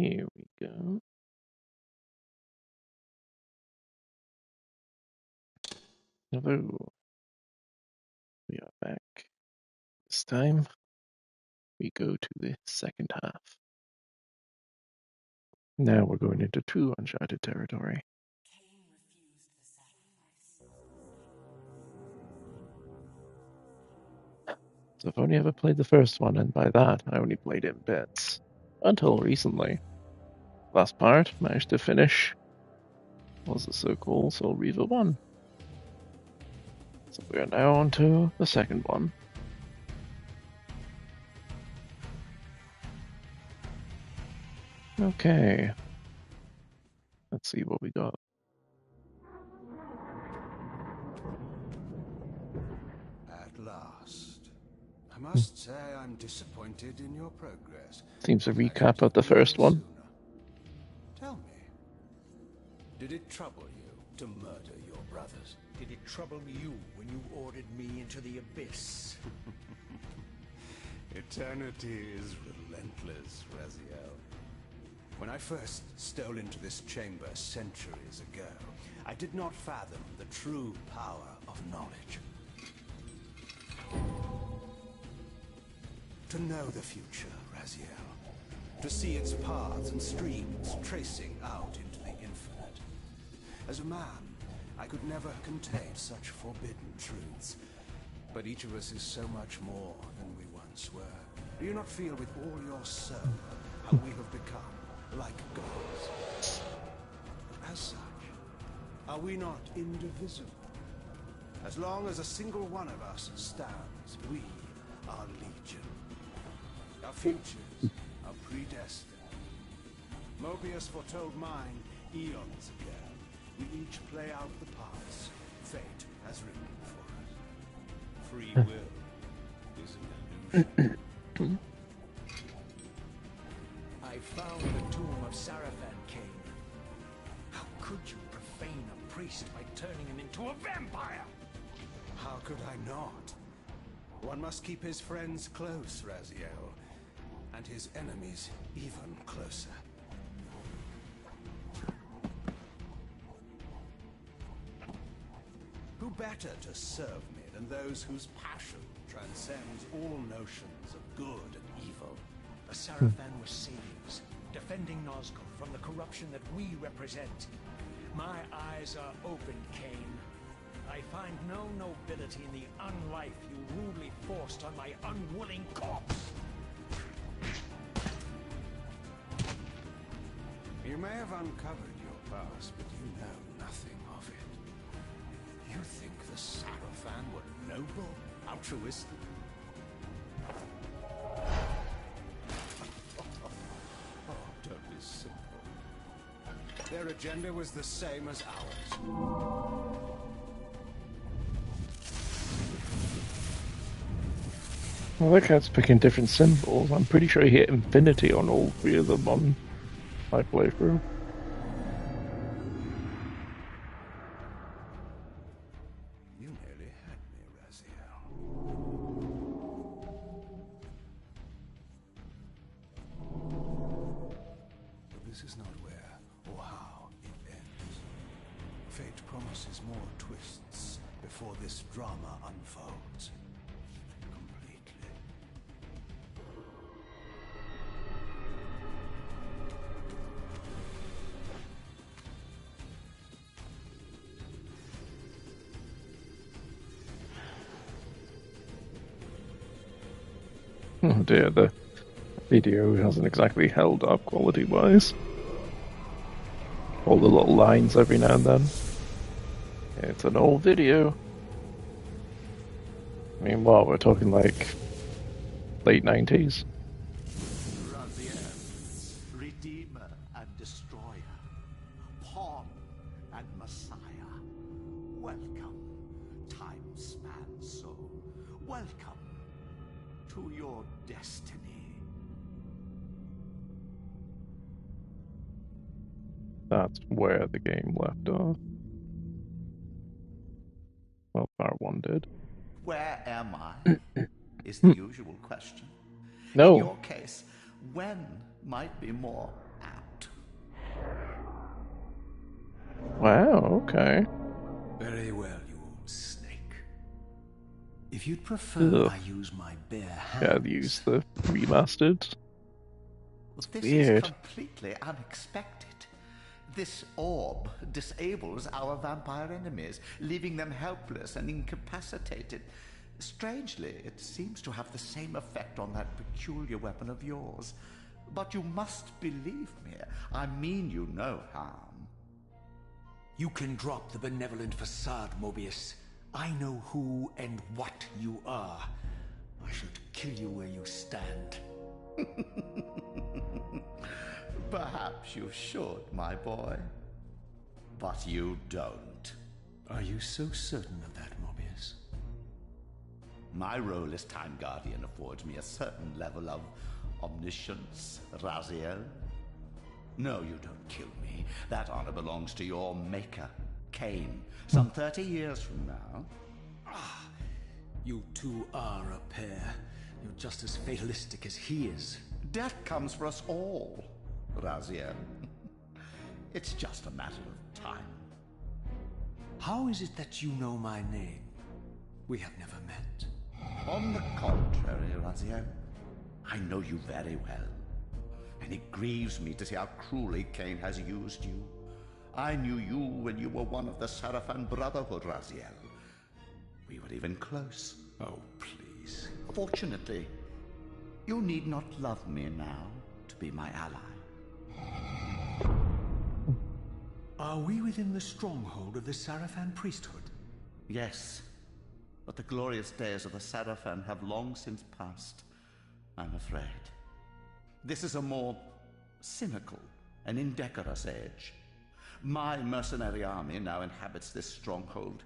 Here we go. Hello. We are back. This time, we go to the second half. Now we're going into true Uncharted territory. Kain refused the sacrifice. So I've only ever played the first one, and by that, I only played it in bits. Until recently. Last part, managed to finish. Was the so-called Reaver 1. So we are now on to the second one. Okay. Let's see what we got. At last. I must say I'm disappointed in your progress. Seems a I recap of the expected you first here one. sooner. Tell me, did it trouble you to murder your brothers? Did it trouble you when you ordered me into the abyss? Eternity is relentless, Raziel. When I first stole into this chamber centuries ago, I did not fathom the true power of knowledge. To know the future, Raziel. To see its paths and streams tracing out into the infinite. As a man, I could never contain such forbidden truths. But each of us is so much more than we once were. Do you not feel with all your soul how we have become like gods? As such, are we not indivisible? As long as a single one of us stands, we are legion. Our futures are predestined. Mobius foretold mine eons ago. We each play out the parts fate has written for us. Free will is an illusion. I found the tomb of Sarafan, Kain. How could you profane a priest by turning him into a vampire? How could I not? One must keep his friends close, Raziel, and his enemies even closer. Who better to serve me than those whose passion transcends all notions of good and evil? The Sarafan were saviors, defending Nazgul from the corruption that we represent. My eyes are open, Kain. I find no nobility in the unlife you rudely forced on my unwilling corpse. You may have uncovered your past, but you know nothing of it. You think the Sarafan were noble, altruistic? Oh, don't be simple. Their agenda was the same as ours. Well, that cat's picking different symbols. I'm pretty sure he hit infinity on all three of them on my playthrough. You nearly had me, Raziel. But this is not where or how it ends. Fate promises more twists before this drama unfolds. Completely. Oh dear, the video hasn't exactly held up quality-wise. All the little lines every now and then. It's an old video. I mean, what, we're talking like late 90s? Raziel, Redeemer and Destroyer, Pawn and Messiah. Welcome, time-span soul. Welcome to your destiny. That's where the game left off. Well, part 1 did. Where am I? Is the usual question. No. In your case, when might be more Wow, okay. Very well, you old snake. If you'd prefer Ugh. I use my bare Gotta hands... use the remastered. It's This is weird. completely unexpected. This orb disables our vampire enemies, leaving them helpless and incapacitated. Strangely, it seems to have the same effect on that peculiar weapon of yours. But you must believe me. I mean you no harm. You can drop the benevolent facade, Mobius. I know who and what you are. I should kill you where you stand. Perhaps you should, my boy. But you don't. Are you so certain of that, Mobius? My role as Time Guardian affords me a certain level of omniscience, Raziel. No, you don't kill me. That honor belongs to your maker, Kain. Some 30 years from now. Ah, you two are a pair. You're just as fatalistic as he is. Death comes for us all, Raziel. It's just a matter of time. How is it that you know my name? We have never met. On the contrary, Raziel, I know you very well. And it grieves me to see how cruelly Kain has used you. I knew you when you were one of the Sarafan Brotherhood, Raziel. We were even close. Oh, please. Fortunately, you need not love me now to be my ally. Are we within the stronghold of the Sarafan priesthood? Yes, but the glorious days of the Sarafan have long since passed, I'm afraid. This is a more cynical and indecorous age. My mercenary army now inhabits this stronghold.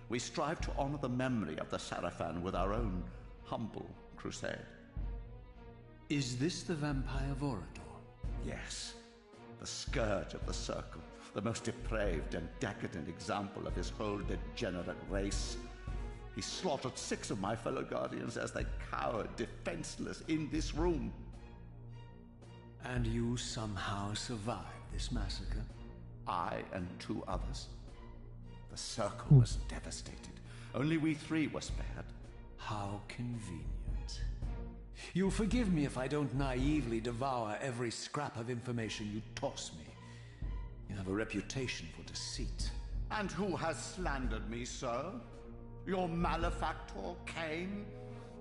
We strive to honor the memory of the Sarafan with our own humble crusade. Is this the vampire Vorador? Yes, the scourge of the Circle, the most depraved and decadent example of his whole degenerate race. He slaughtered 6 of my fellow Guardians as they cowered defenseless in this room. And you somehow survived this massacre? I and 2 others. The Circle was devastated. Only we 3 were spared. How convenient. You'll forgive me if I don't naively devour every scrap of information you toss me. You have a reputation for deceit. And who has slandered me so? Your malefactor, Kain?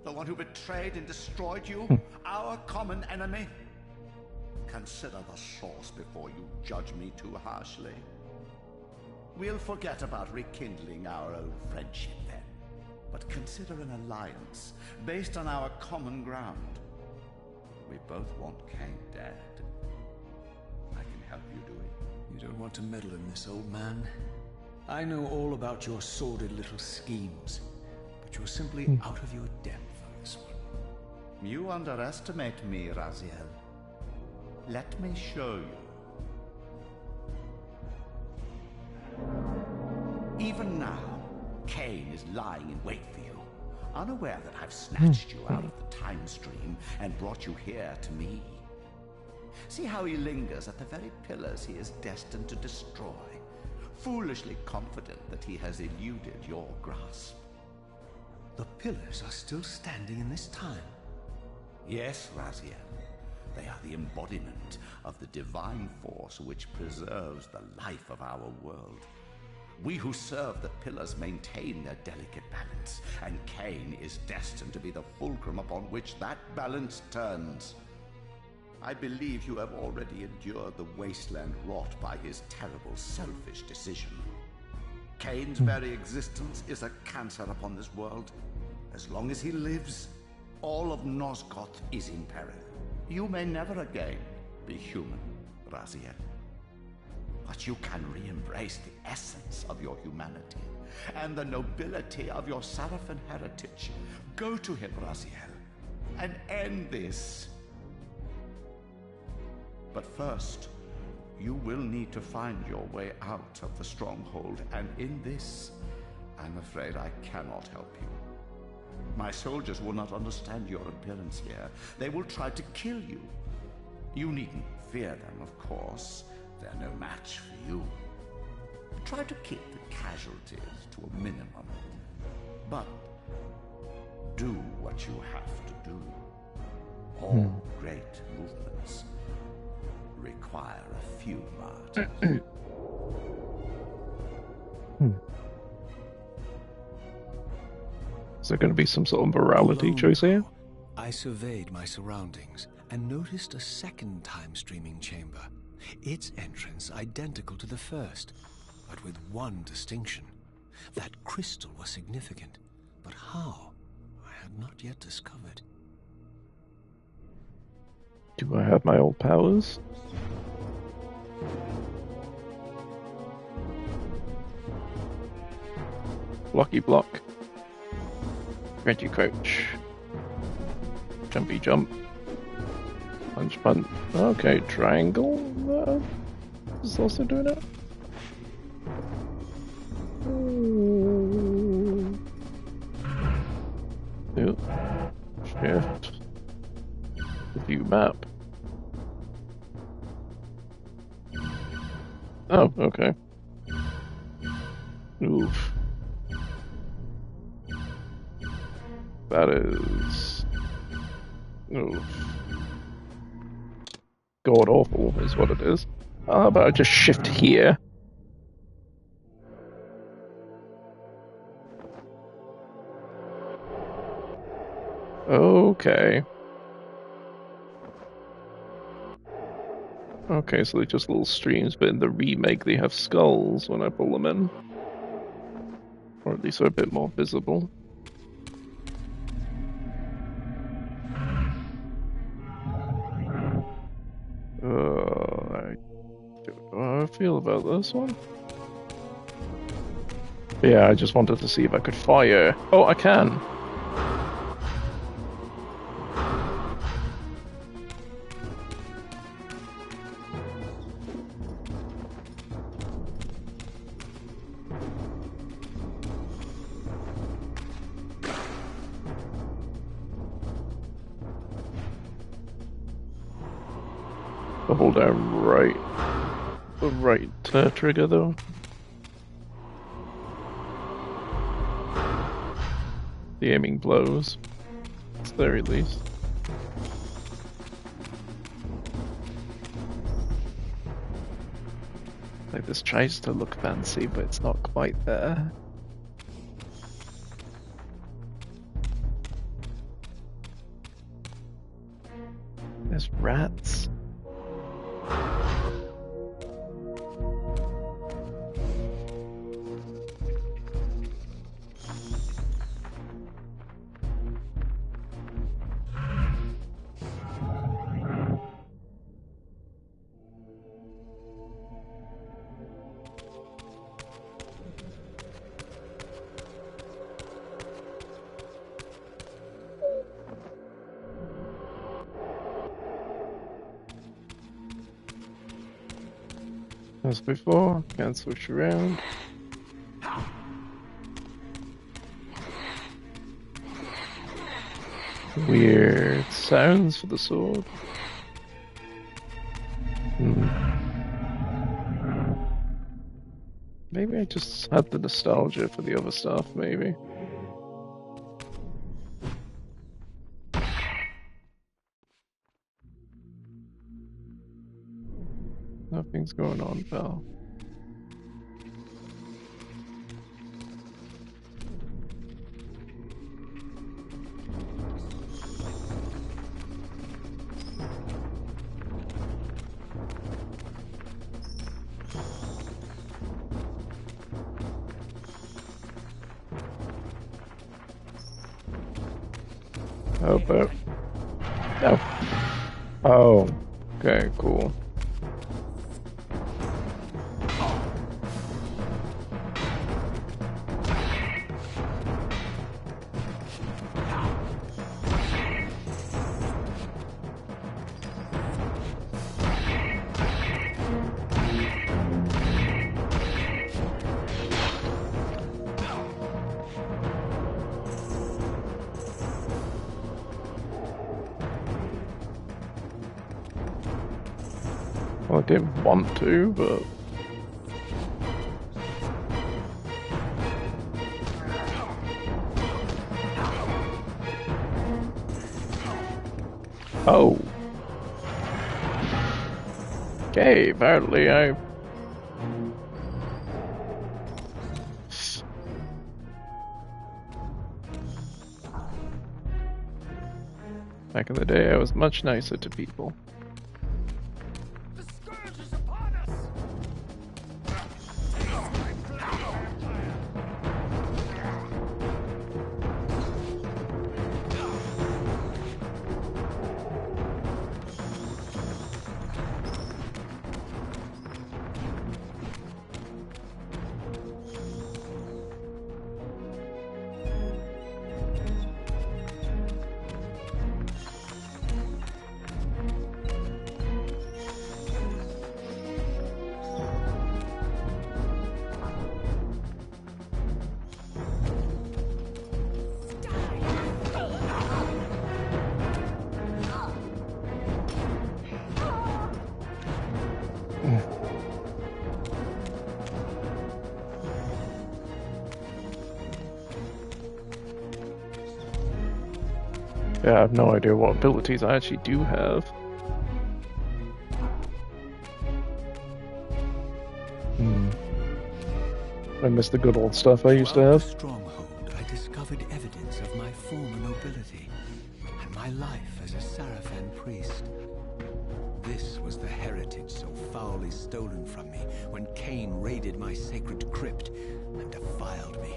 The one who betrayed and destroyed you? Our common enemy? Consider the source before you judge me too harshly. We'll forget about rekindling our old friendship then, but consider an alliance based on our common ground. We both want Kain dead. I can help you do it. You don't want to meddle in this, old man. I know all about your sordid little schemes, but you're simply out of your depth on this one. You underestimate me, Raziel. Let me show you. Even now, Kain is lying in wait for you, unaware that I've snatched you out of the time stream and brought you here to me. See how he lingers at the very pillars he is destined to destroy, foolishly confident that he has eluded your grasp. The pillars are still standing in this time. Yes, Raziel. They are the embodiment of the divine force which preserves the life of our world. We who serve the pillars maintain their delicate balance, and Kain is destined to be the fulcrum upon which that balance turns. I believe you have already endured the wasteland wrought by his terrible, selfish decision. Kain's very existence is a cancer upon this world. As long as he lives, all of Nosgoth is in peril. You may never again be human, Raziel. But you can re-embrace the essence of your humanity and the nobility of your Sarafan heritage. Go to him, Raziel, and end this. But first, you will need to find your way out of the stronghold, and in this, I'm afraid I cannot help you. My soldiers will not understand your appearance here. They will try to kill you. You needn't fear them, of course. They're no match for you. Try to keep the casualties to a minimum. But do what you have to do. All great movements require a few martyrs. Is there going to be some sort of morality choice here? I surveyed my surroundings and noticed a second time-streaming chamber. Its entrance identical to the first, but with one distinction. That crystal was significant, but how? I had not yet discovered. Do I have my old powers? Blocky block. Reggie crouch. Jumpy jump. Punch punch. Okay, triangle. Is also doing it. Yep. Shift. View map. Oh, okay. Oof. That is... Oof. God awful is what it is. How about I just shift here? Okay. Okay, so they're just little streams, but in the remake they have skulls when I pull them in. Or at least they're a bit more visible. I don't know how I feel about this one. Yeah, I just wanted to see if I could fire. Oh, I can! Hold down the right trigger though. The aiming blows, at the very least. Like this tries to look fancy, but it's not quite there. There's rats. As before, can't switch around. Weird sounds for the sword. Maybe I just had the nostalgia for the other stuff, maybe. Nothing's going on, pal. How about... No. Oh. Okay, cool. Well, I didn't want to, but... Oh! Okay, apparently I... Back in the day, I was much nicer to people. The scourge is upon us! Yeah, I have no idea what abilities I actually do have. I miss the good old stuff I used to have. Throughout the stronghold, I discovered evidence of my former nobility and my life as a Sarafan priest. This was the heritage so foully stolen from me when Kain raided my sacred crypt and defiled me.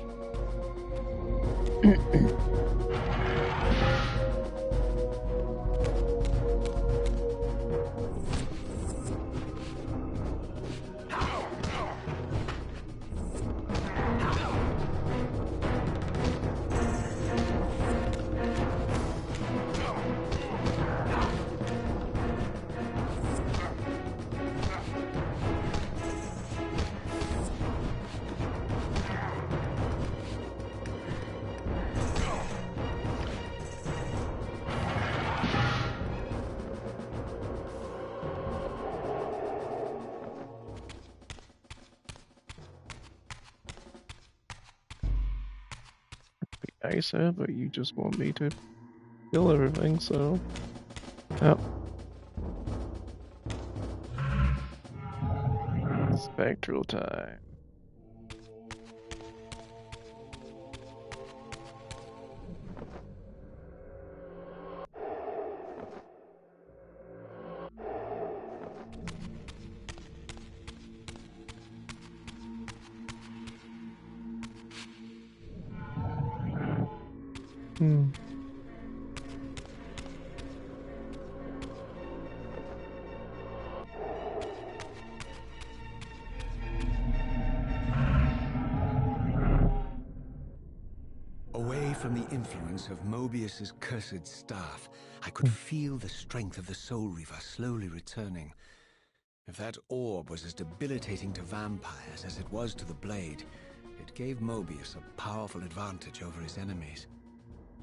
Nicer, but you just want me to kill everything, so... Oh. Spectral time. Away from the influence of Mobius's cursed staff, I could feel the strength of the Soul Reaver slowly returning. If that orb was as debilitating to vampires as it was to the blade, it gave Mobius a powerful advantage over his enemies.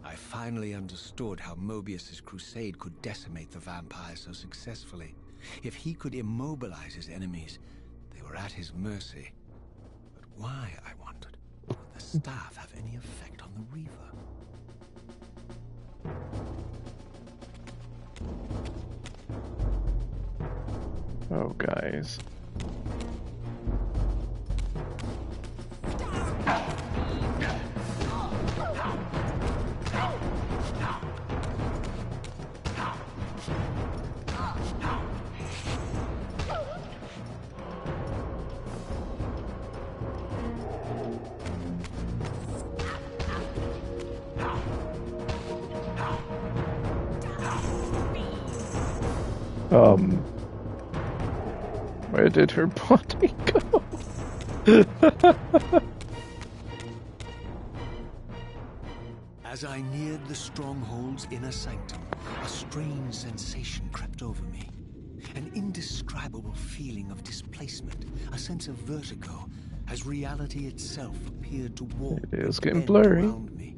I finally understood how Mobius's crusade could decimate the vampires so successfully. If he could immobilize his enemies, they were at his mercy. But why, I wondered, would the staff have any effect on the Reaver? Oh, guys. Where did her body go? As I neared the stronghold's inner sanctum, a strange sensation crept over me. An indescribable feeling of displacement, a sense of vertigo, as reality itself appeared to warp It is and getting bend blurry. around me.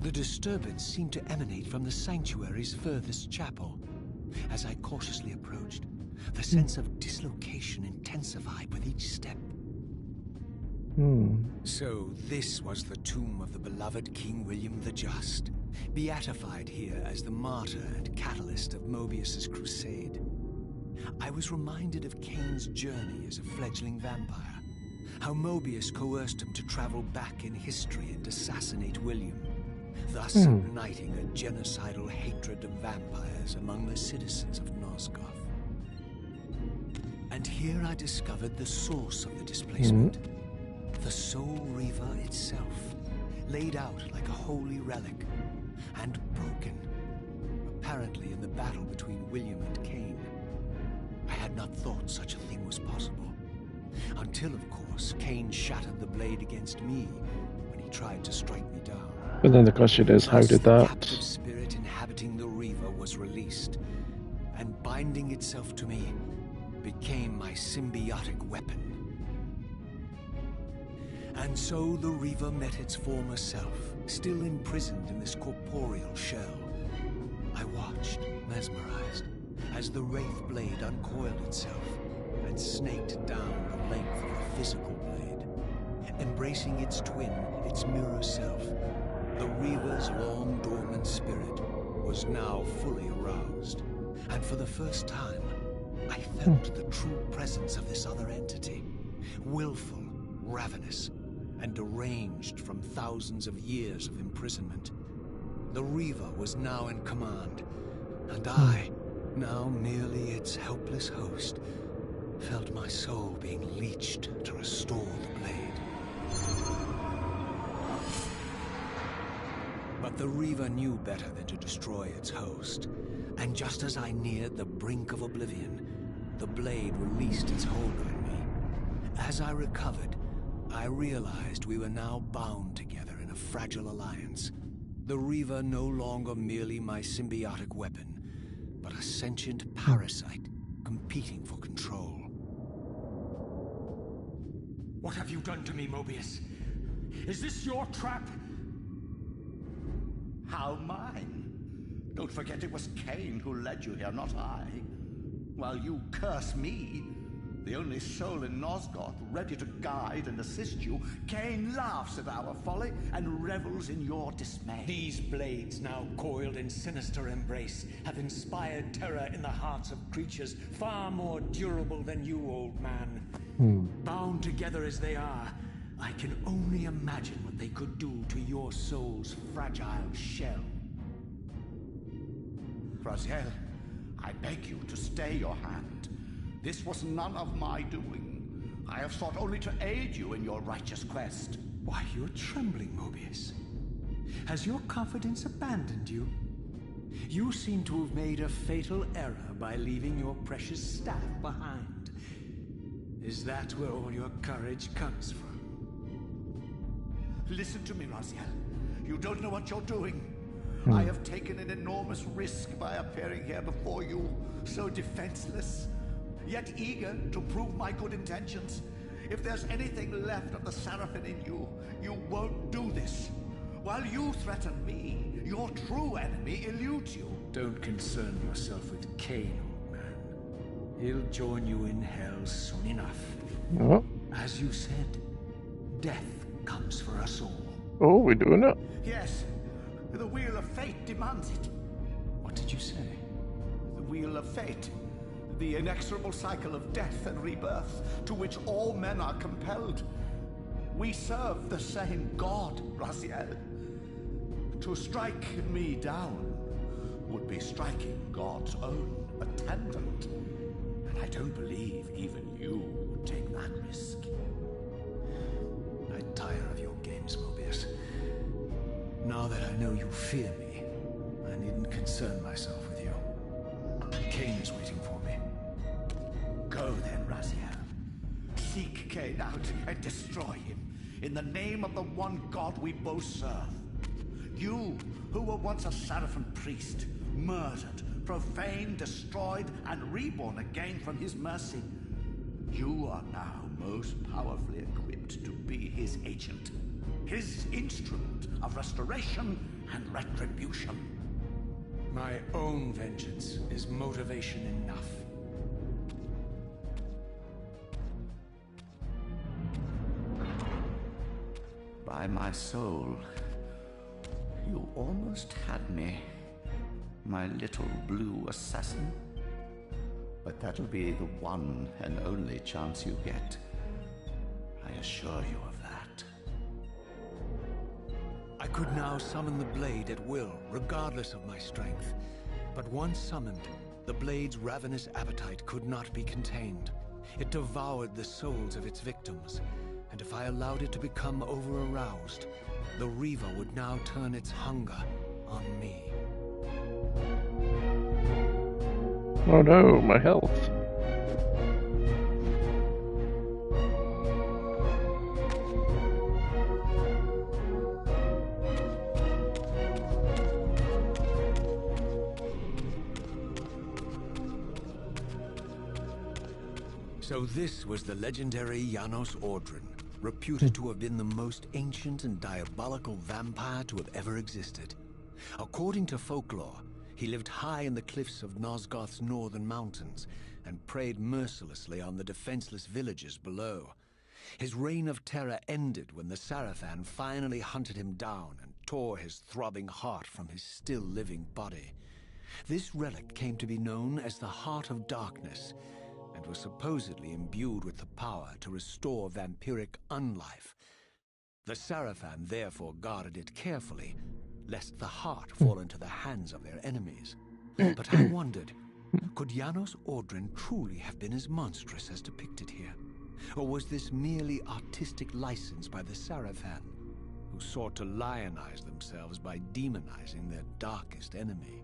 The disturbance seemed to emanate from the sanctuary's furthest chapel. As I cautiously approached, The sense of dislocation intensified with each step. So this was the tomb of the beloved King William the Just, beatified here as the martyr and catalyst of Mobius's crusade. I was reminded of Kain's journey as a fledgling vampire, how Mobius coerced him to travel back in history and assassinate William, thus igniting a genocidal hatred of vampires among the citizens of Nosgoth. And here I discovered the source of the displacement. The Soul Reaver itself, laid out like a holy relic, and broken, apparently in the battle between William and Kain. I had not thought such a thing was possible, until, of course, Kain shattered the blade against me when he tried to strike me down. But then the question is, how did The that... captive spirit inhabiting the Reaver was released, and binding itself to me became my symbiotic weapon. And so the Reaver met its former self, still imprisoned in this corporeal shell. I watched, mesmerized, as the Wraith blade uncoiled itself and snaked down the length of the physical blade. Embracing its twin, its mirror self, the Reaver's long dormant spirit was now fully aroused. And for the first time, I felt the true presence of this other entity, willful, ravenous, and deranged from thousands of years of imprisonment. The Reaver was now in command, and I, now merely its helpless host, felt my soul being leached to restore the blade. But the Reaver knew better than to destroy its host, and just as I neared the brink of oblivion, the blade released its hold on me. As I recovered, I realized we were now bound together in a fragile alliance. The Reaver no longer merely my symbiotic weapon, but a sentient parasite competing for control. What have you done to me, Mobius? Is this your trap? How mine? Don't forget it was Kain who led you here, not I. While you curse me, the only soul in Nosgoth ready to guide and assist you, Kain laughs at our folly and revels in your dismay. These blades, now coiled in sinister embrace, have inspired terror in the hearts of creatures far more durable than you, old man. Bound together as they are, I can only imagine what they could do to your soul's fragile shell. Raziel, I beg you to stay your hand. This was none of my doing. I have sought only to aid you in your righteous quest. Why, you're trembling, Mobius. Has your confidence abandoned you? You seem to have made a fatal error by leaving your precious staff behind. Is that where all your courage comes from? Listen to me, Raziel. You don't know what you're doing. I have taken an enormous risk by appearing here before you, so defenseless, yet eager to prove my good intentions. If there's anything left of the Seraphim in you, you won't do this. While you threaten me, your true enemy eludes you. Don't concern yourself with Kain, old man. He'll join you in hell soon enough. Oh, As you said, death comes for us all. oh, we're doing it. Yes, the wheel of fate demands it. What did you say? The wheel of fate. The inexorable cycle of death and rebirth to which all men are compelled. We serve the same God, Raziel. To strike me down would be striking God's own attendant. And I don't believe even you would take that risk. I tire of your games, Mobius. Now that I know you fear me, I needn't concern myself with you. Kain is waiting for me. Go then, Raziel. Seek Kain out and destroy him in the name of the one God we both serve. You, who were once a Seraphim priest, murdered, profaned, destroyed, and reborn again from his mercy. You are now most powerfully equipped to be his agent, his instrument of restoration and retribution. My own vengeance is motivation enough. By my soul, you almost had me, my little blue assassin. But that'll be the one and only chance you get. I assure you of that. I could now summon the blade at will, regardless of my strength. But once summoned, the blade's ravenous appetite could not be contained. It devoured the souls of its victims, and if I allowed it to become over-aroused, the Reaver would now turn its hunger on me. Oh no, my health. So this was the legendary Janos Ordrin, reputed to have been the most ancient and diabolical vampire to have ever existed. According to folklore, he lived high in the cliffs of Nosgoth's northern mountains and preyed mercilessly on the defenseless villagers below. His reign of terror ended when the Sarafan finally hunted him down and tore his throbbing heart from his still-living body. This relic came to be known as the Heart of Darkness, and was supposedly imbued with the power to restore vampiric unlife. The Sarafan therefore guarded it carefully, lest the heart fall into the hands of their enemies. But I wondered, could Janos Ordrin truly have been as monstrous as depicted here? Or was this merely artistic license by the Sarafan, who sought to lionize themselves by demonizing their darkest enemy?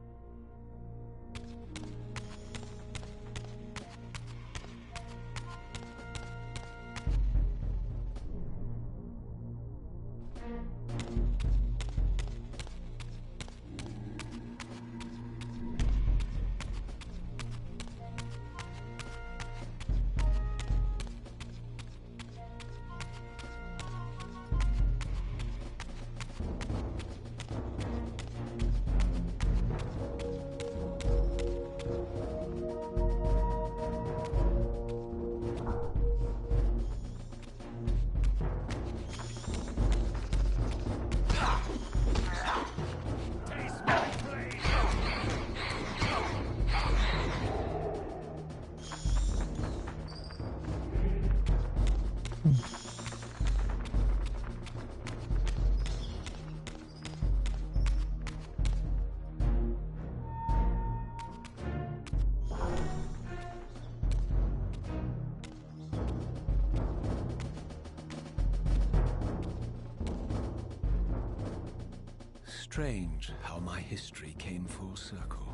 Strange how my history came full circle.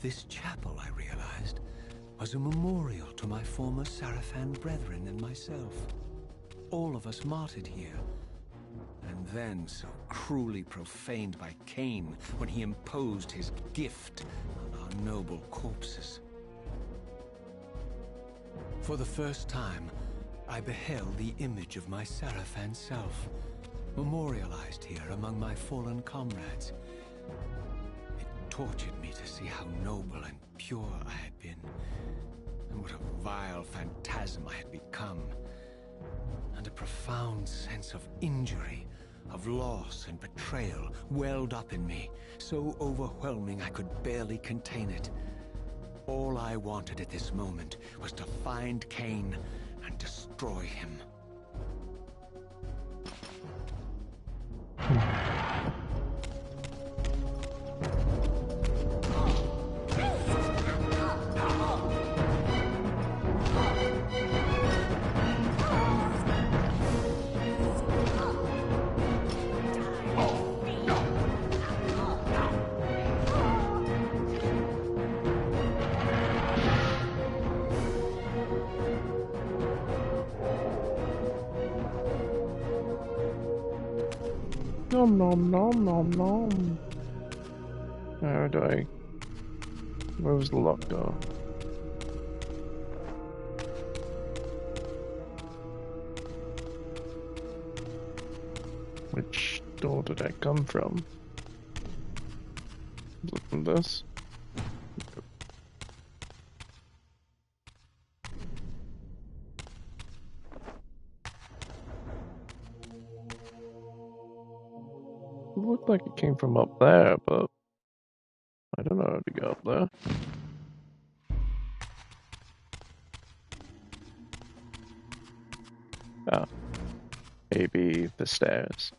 This chapel, I realized, was a memorial to my former Sarafan brethren and myself. All of us martyred here, and then so cruelly profaned by Kain when he imposed his gift on our noble corpses. For the first time, I beheld the image of my Sarafan self, memorialized here among my fallen comrades. It tortured me to see how noble and pure I had been, and what a vile phantasm I had become. And a profound sense of injury, of loss and betrayal welled up in me, so overwhelming I could barely contain it. All I wanted at this moment was to find Kain and destroy him. Nom nom nom nom nom. How do I... Where was the lock door? Which door did I come from? Was it from this? Looked like it came from up there, but I don't know how to get up there. Ah, maybe the stairs.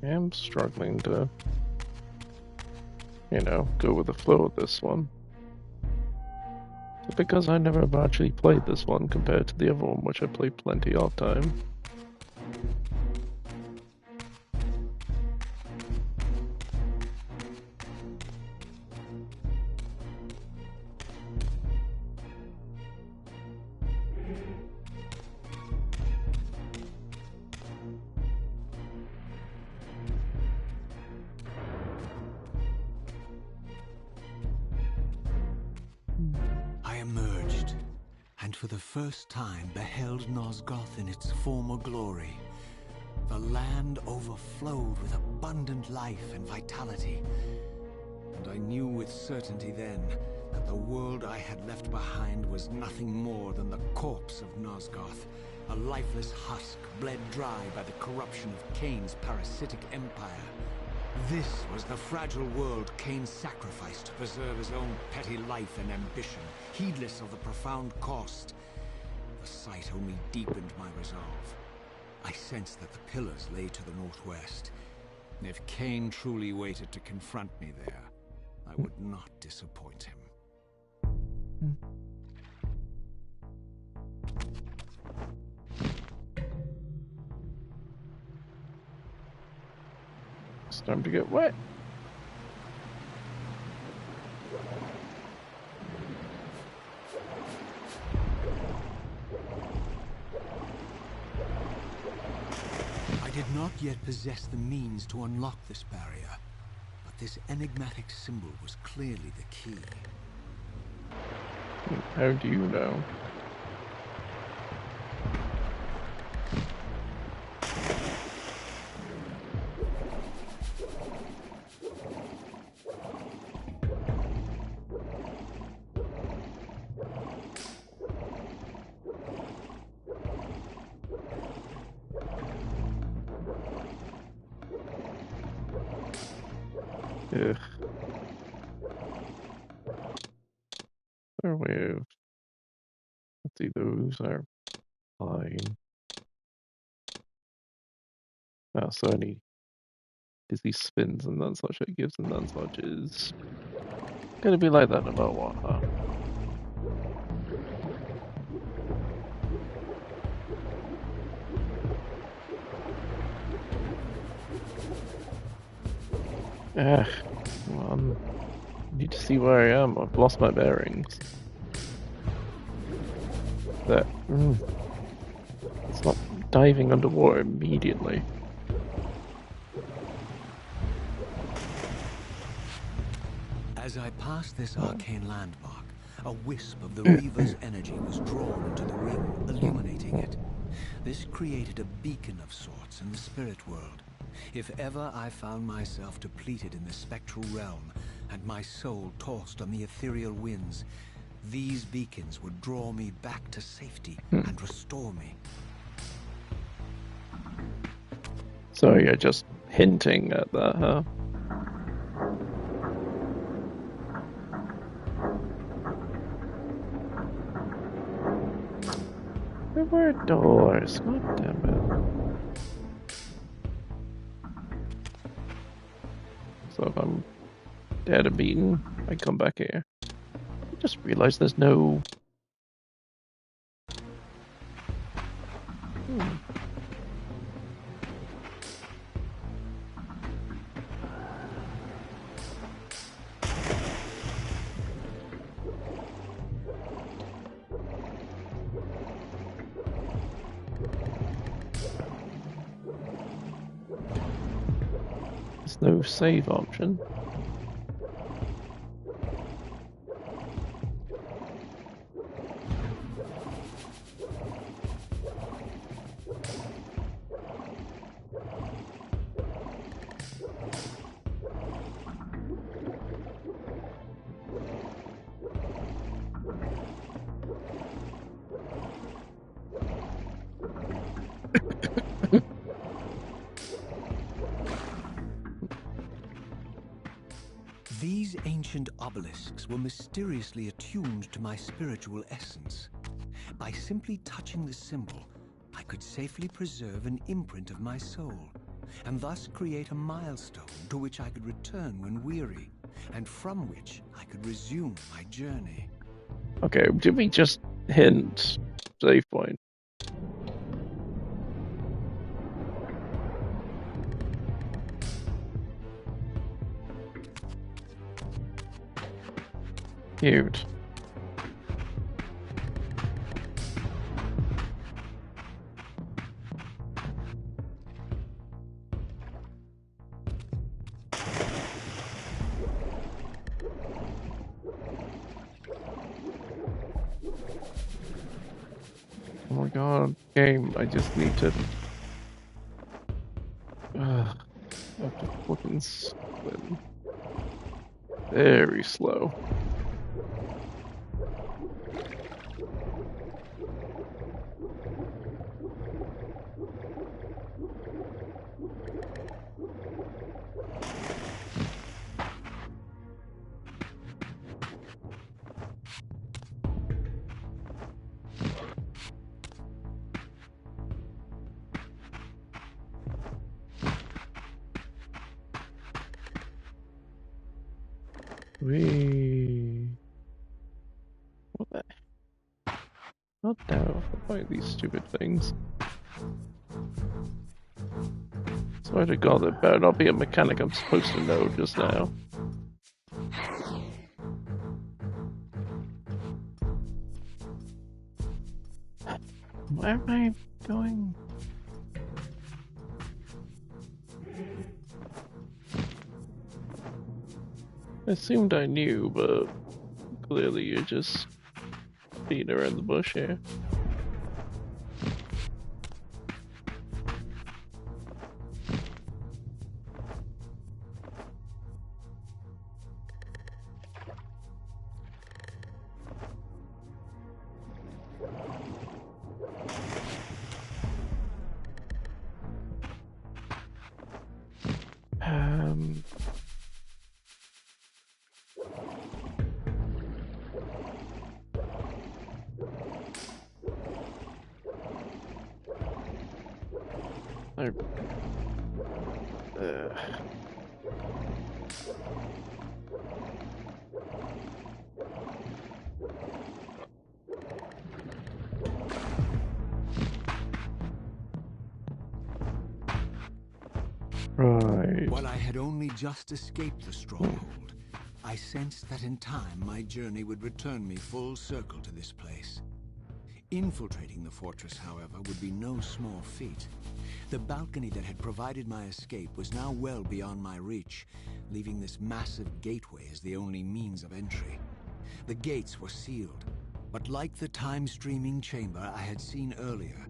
I am struggling to, go with the flow of this one. It's because I never have actually played this one compared to the other one, which I played plenty of time. I emerged, and for the first time beheld Nosgoth in its former glory. The land overflowed with abundant life and vitality, and I knew with certainty then that the world I had left behind was nothing more than the corpse of Nosgoth, a lifeless husk bled dry by the corruption of Kain's parasitic empire. This was the fragile world Kain sacrificed to preserve his own petty life and ambition, heedless of the profound cost. The sight only deepened my resolve. I sensed that the pillars lay to the northwest. If Kain truly waited to confront me there, I would not disappoint him. It's time to get wet. I did not yet possess the means to unlock this barrier, but this enigmatic symbol was clearly the key. How do you know? Ugh. Let's see, those are fine. So any dizzy spins and then such it gives and then such is gonna be like that no matter what, huh? Come on. Need to see where I am. I've lost my bearings. It's not diving underwater immediately. As I passed this arcane landmark, a wisp of the Reaver's energy was drawn into the ring, illuminating it. This created a beacon of sorts in the spirit world. If ever I found myself depleted in the spectral realm, and my soul tossed on the ethereal winds, these beacons would draw me back to safety and restore me. So you're just hinting at that, huh? There were doors, god damn it. So if I'm dead and beaten, I come back here. I just realized there's no... There's no save option. These ancient obelisks were mysteriously attuned to my spiritual essence. By simply touching the symbol, I could safely preserve an imprint of my soul, and thus create a milestone to which I could return when weary, and from which I could resume my journey. Okay, did we just hint save point? Cute. Oh my god, game, I just need to... I have to fucking spin. Very slow. What the? Not now. Why these stupid things? Swear to God, there better not be a mechanic I'm supposed to know just now. Where am I going? I assumed I knew, but clearly you're just beating around the bush here. Right. While I had only just escaped the stronghold, I sensed that in time my journey would return me full circle to this place. Infiltrating the fortress, however, would be no small feat. The balcony that had provided my escape was now well beyond my reach, leaving this massive gateway as the only means of entry. The gates were sealed, but like the time-streaming chamber I had seen earlier,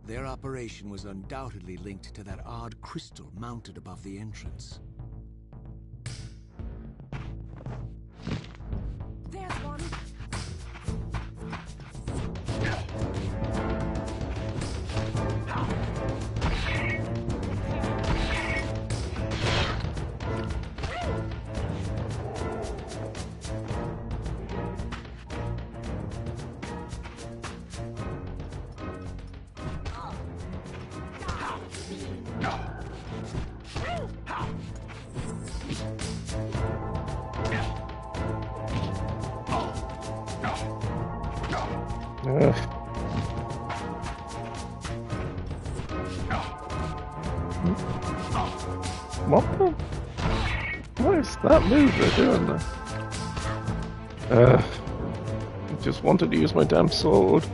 their operation was undoubtedly linked to that odd crystal mounted above the entrance. There's one. What the? What is that move they're doing there? I just wanted to use my damn sword.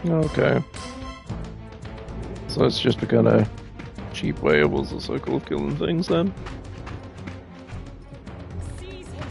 Okay. So it's just a kind of cheap way was a circle of killing things then? Seize him.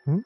Hmm?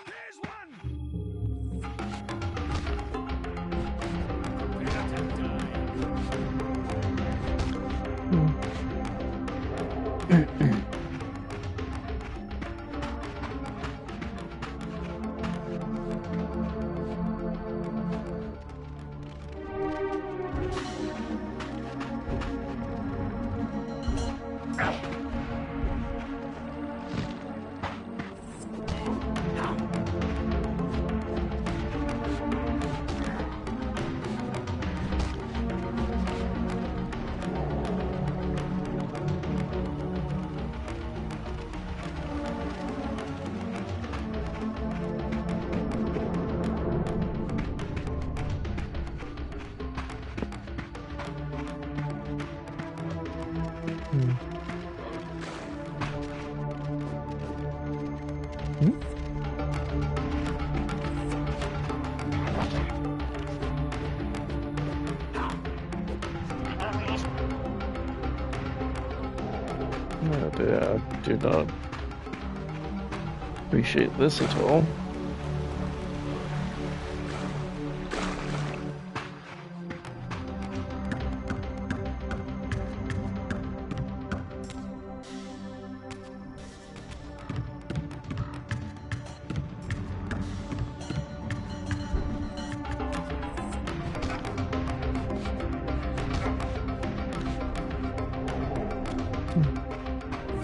There's one! Prepare to die. Oh dear, I do not appreciate this at all.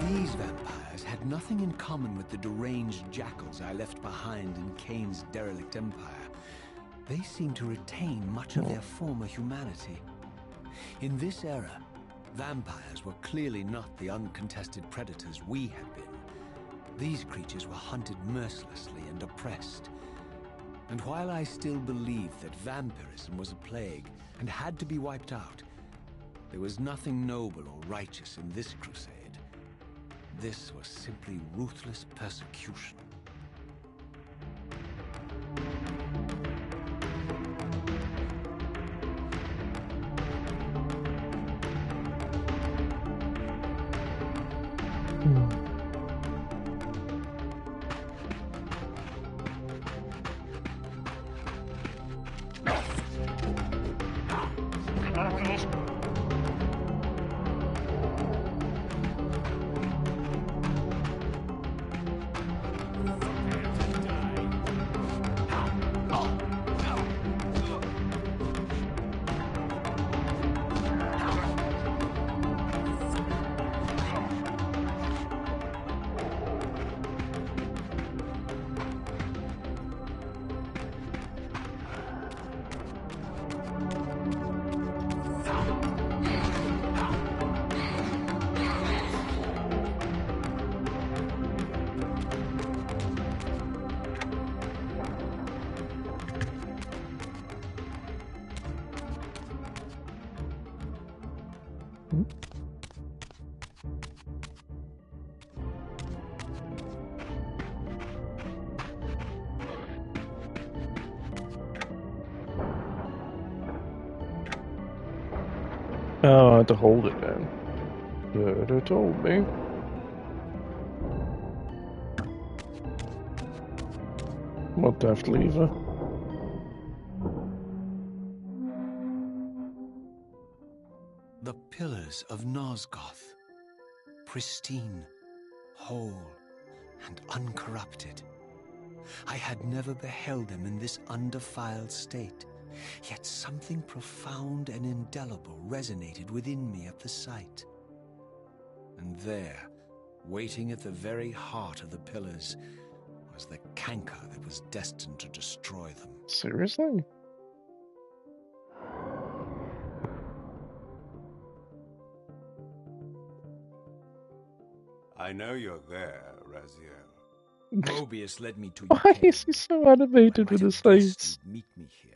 These vampires had nothing in common with the deranged jackals I left behind in Kain's derelict empire. They seemed to retain much of their former humanity. In this era, vampires were clearly not the uncontested predators we had been. These creatures were hunted mercilessly and oppressed. And while I still believed that vampirism was a plague and had to be wiped out, there was nothing noble or righteous in this crusade. This was simply ruthless persecution. Oh, I had to hold it down. Should have told me. What daft lever? The pillars of Nosgoth, pristine, whole, and uncorrupted. I had never beheld them in this undefiled state, yet something profound and indelible resonated within me at the sight. And there, waiting at the very heart of the pillars, was the canker that was destined to destroy them. Seriously? I know you're there, Raziel. Mobius led me to you, Why Kain. is he so animated with his face? Meet me here.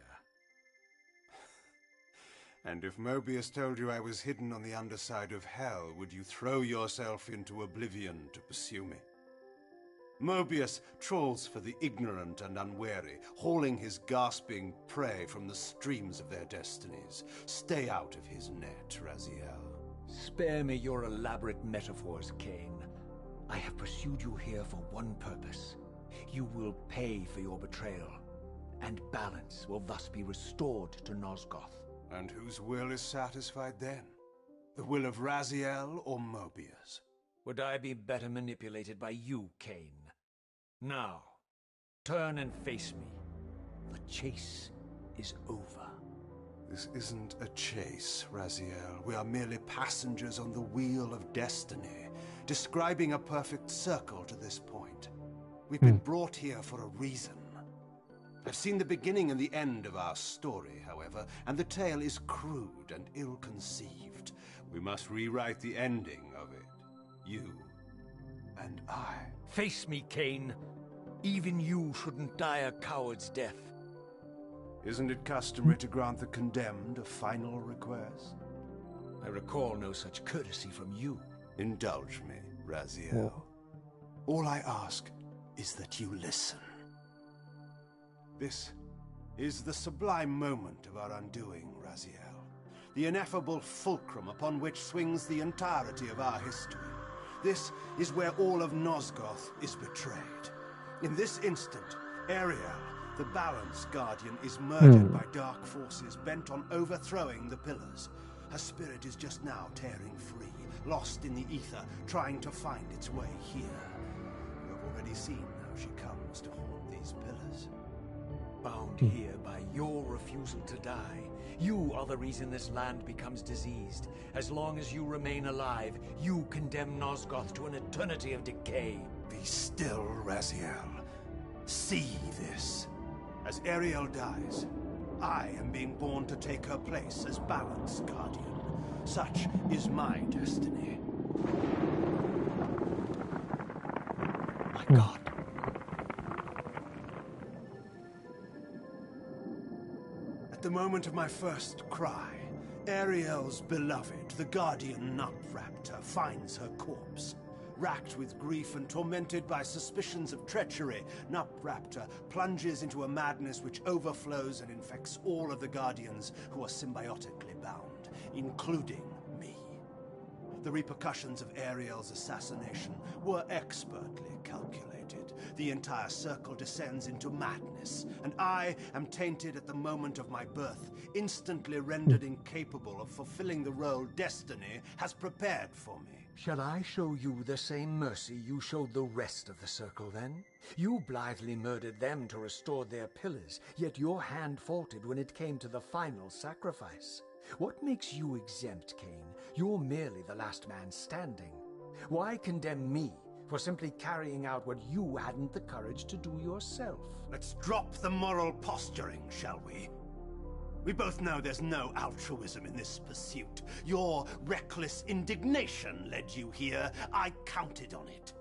And if Mobius told you I was hidden on the underside of hell, would you throw yourself into oblivion to pursue me? Mobius trawls for the ignorant and unwary, hauling his gasping prey from the streams of their destinies. Stay out of his net, Raziel. Spare me your elaborate metaphors, Kain. I have pursued you here for one purpose. You will pay for your betrayal, and balance will thus be restored to Nosgoth. And whose will is satisfied then? The will of Raziel or Mobius? Would I be better manipulated by you, Kain? Now, turn and face me. The chase is over. This isn't a chase, Raziel. We are merely passengers on the wheel of destiny, describing a perfect circle to this point. We've been brought here for a reason. I've seen the beginning and the end of our story, however, and the tale is crude and ill-conceived. We must rewrite the ending of it. You and I. Face me, Kain. Even you shouldn't die a coward's death. Isn't it customary to grant the condemned a final request? I recall no such courtesy from you. Indulge me, Raziel. All I ask is that you listen. This is the sublime moment of our undoing, Raziel. The ineffable fulcrum upon which swings the entirety of our history. This is where all of Nosgoth is betrayed. In this instant, Ariel, the Balance Guardian, is murdered by dark forces bent on overthrowing the pillars. Her spirit is just now tearing free, lost in the ether, trying to find its way here. You have already seen how she comes to haunt these pillars. Bound here by your refusal to die. You are the reason this land becomes diseased. As long as you remain alive, you condemn Nosgoth to an eternity of decay. Be still, Raziel. See this. As Ariel dies, I am being born to take her place as Balance Guardian. Such is my destiny. My God. At the moment of my first cry, Ariel's beloved, the Guardian Nutraptor, finds her corpse. Racked with grief and tormented by suspicions of treachery, Nutraptor plunges into a madness which overflows and infects all of the Guardians who are symbiotically bound, including me. The repercussions of Ariel's assassination were expertly calculated. The entire circle descends into madness, and I am tainted at the moment of my birth, instantly rendered incapable of fulfilling the role destiny has prepared for me. Shall I show you the same mercy you showed the rest of the circle, then? You blithely murdered them to restore their pillars, yet your hand faltered when it came to the final sacrifice. What makes you exempt, Kain? You're merely the last man standing. Why condemn me for simply carrying out what you hadn't the courage to do yourself? Let's drop the moral posturing, shall we? We both know there's no altruism in this pursuit. Your reckless indignation led you here. I counted on it.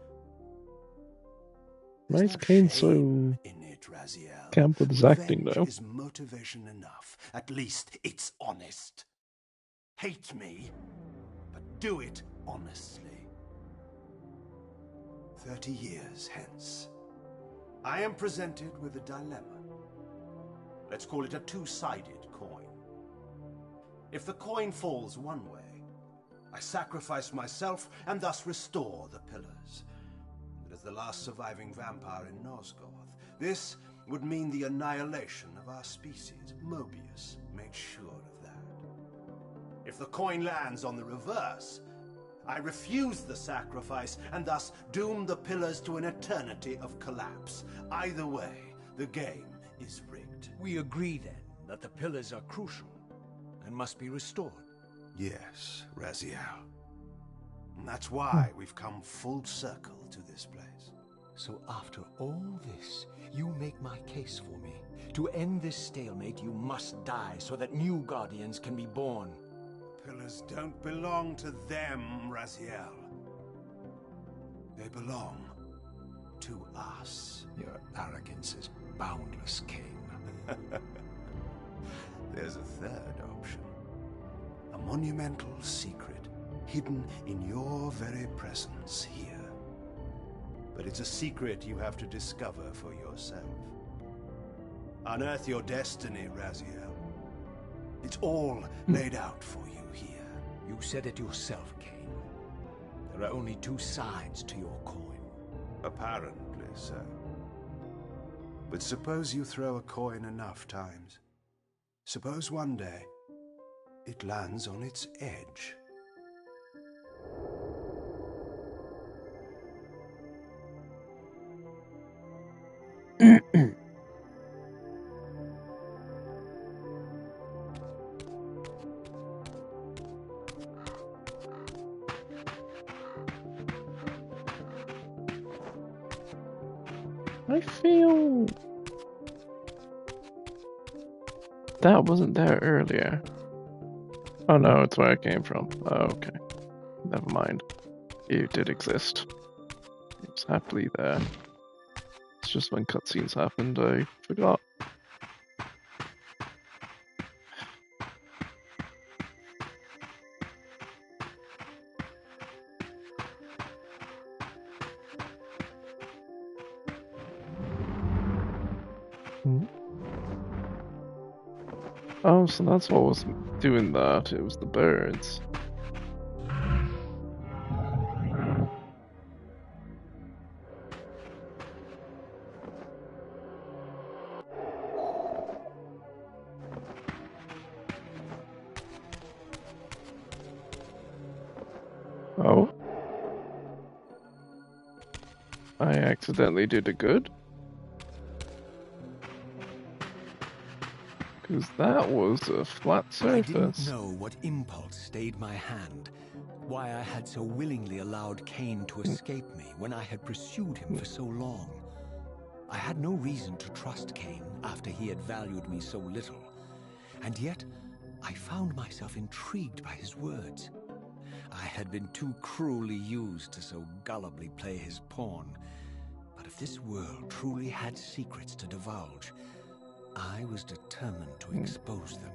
Why is Kain so in it, Raziel. camp with his acting, though? Is motivation enough? At least it's honest. Hate me, but do it honestly. 30 years hence, I am presented with a dilemma. Let's call it a two-sided coin. If the coin falls one way, I sacrifice myself and thus restore the pillars. But as the last surviving vampire in Nosgoth, this would mean the annihilation of our species. Mobius made sure of that. If the coin lands on the reverse, I refuse the sacrifice and thus doom the pillars to an eternity of collapse. Either way, the game is rigged. We agree then that the pillars are crucial and must be restored. Yes, Raziel. And that's why we've come full circle to this place. So after all this, you make my case for me. To end this stalemate, you must die so that new guardians can be born. Pillars don't belong to them, Raziel. They belong to us. Your arrogance is boundless, Kain. There's a third option. A monumental secret hidden in your very presence here. But it's a secret you have to discover for yourself. Unearth your destiny, Raziel. It's all laid out for you here. You said it yourself, Kain. There are only two sides to your coin. Apparently so. But suppose you throw a coin enough times. Suppose one day it lands on its edge. I feel that wasn't there earlier. Oh no, it's where I came from. Oh, okay. Never mind. It did exist. It was happily there. It's just when cutscenes happened, I forgot. Oh, so that's what was doing that. It was the birds. Oh. I accidentally did a good. Because that was a flat surface. I didn't know what impulse stayed my hand, why I had so willingly allowed Kain to escape me when I had pursued him for so long. I had no reason to trust Kain after he had valued me so little, and yet I found myself intrigued by his words. I had been too cruelly used to so gullibly play his pawn, but if this world truly had secrets to divulge, I was determined to expose them.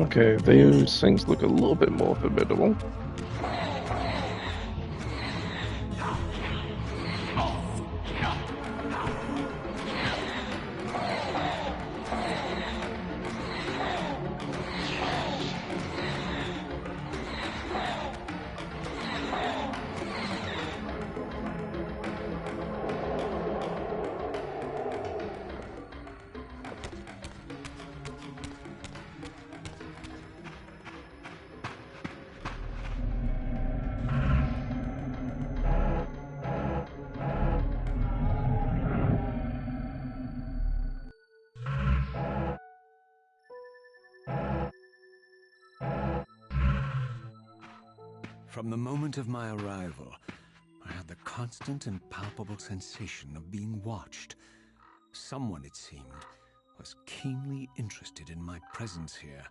Okay, those things look a little bit more formidable. From the moment of my arrival, I had the constant and palpable sensation of being watched. Someone, it seemed, was keenly interested in my presence here.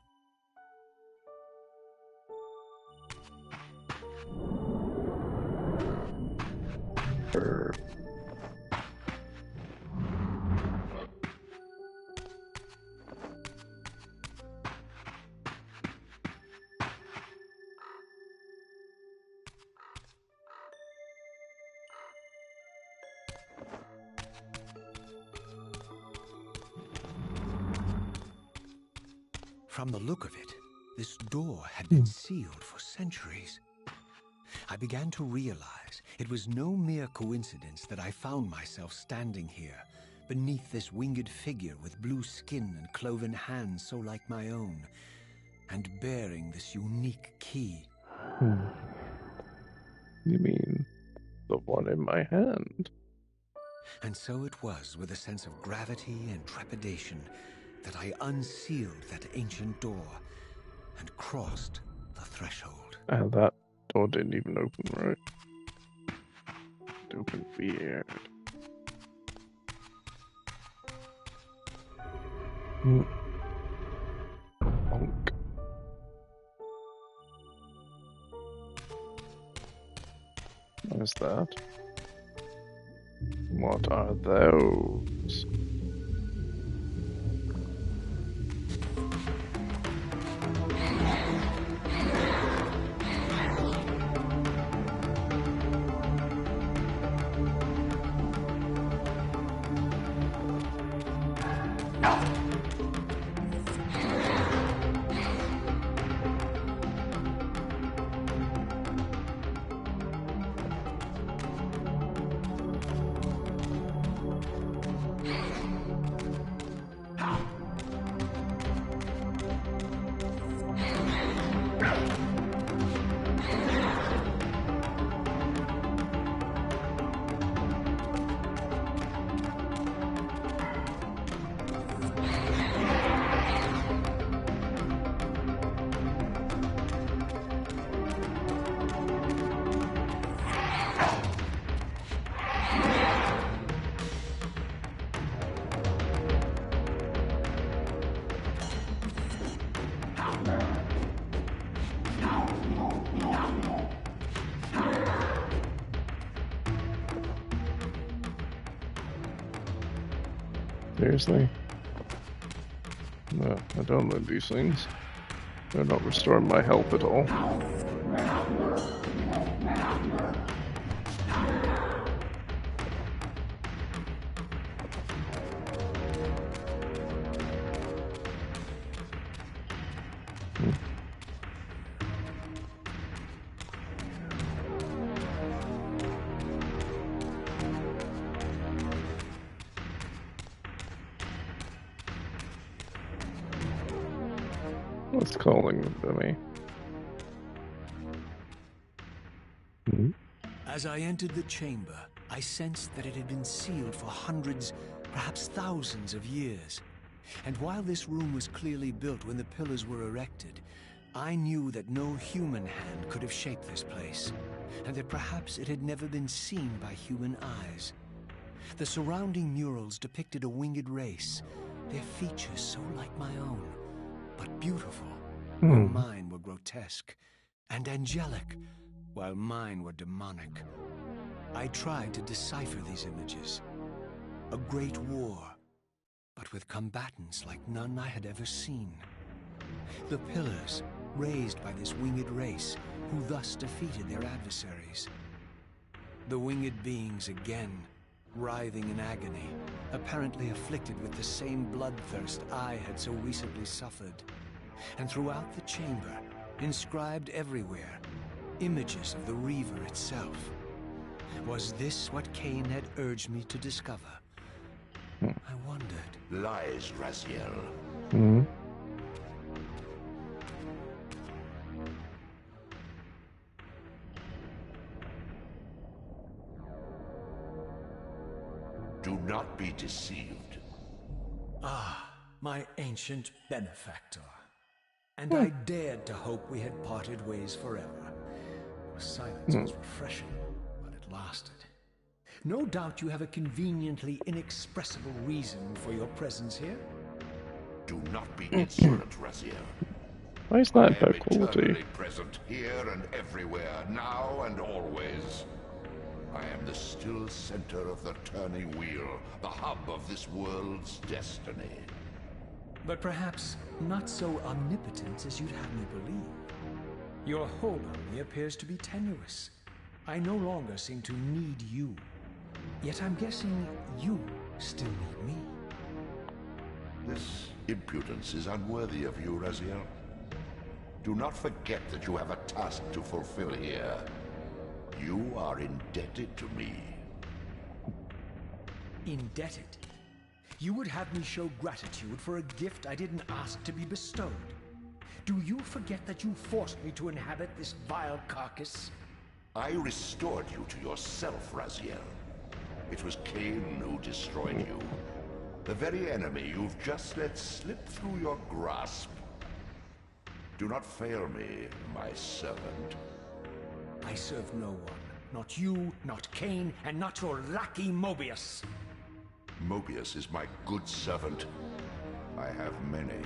Reaver. From the look of it, this door had been sealed for centuries. I began to realize it was no mere coincidence that I found myself standing here, beneath this winged figure with blue skin and cloven hands so like my own, and bearing this unique key. You mean the one in my hand? And so it was with a sense of gravity and trepidation that I unsealed that ancient door and crossed the threshold. And that door didn't even open, right? It opened weird. Bonk. What is that? What are those? Seriously? No, I don't learn these things. They're not restoring my health at all. What's calling to me? As I entered the chamber, I sensed that it had been sealed for hundreds, perhaps thousands of years. And while this room was clearly built when the pillars were erected, I knew that no human hand could have shaped this place, and that perhaps it had never been seen by human eyes. The surrounding murals depicted a winged race, their features so like my own, but beautiful, while mine were grotesque, and angelic, while mine were demonic. I tried to decipher these images. A great war, but with combatants like none I had ever seen. The pillars, raised by this winged race, who thus defeated their adversaries. The winged beings again, writhing in agony, apparently afflicted with the same bloodthirst I had so recently suffered. And throughout the chamber, inscribed everywhere, images of the Reaver itself. Was this what Kain had urged me to discover? I wondered. Lies, Raziel. Do not be deceived. Ah, my ancient benefactor. And I dared to hope we had parted ways forever. The silence was refreshing, but it lasted. No doubt you have a conveniently inexpressible reason for your presence here. Do not be insolent, Raziel. Why is I that am about quality? eternally present here and everywhere, now and always. I am the still center of the turning wheel, the hub of this world's destiny. But perhaps not so omnipotent as you'd have me believe. Your hold on me appears to be tenuous. I no longer seem to need you. Yet I'm guessing you still need me. This impudence is unworthy of you, Raziel. Do not forget that you have a task to fulfill here. You are indebted to me. Indebted? You would have me show gratitude for a gift I didn't ask to be bestowed. Do you forget that you forced me to inhabit this vile carcass? I restored you to yourself, Raziel. It was Kain who destroyed you. The very enemy you've just let slip through your grasp. Do not fail me, my servant. I serve no one. Not you, not Kain, and not your lackey Mobius. Mobius is my good servant. I have many.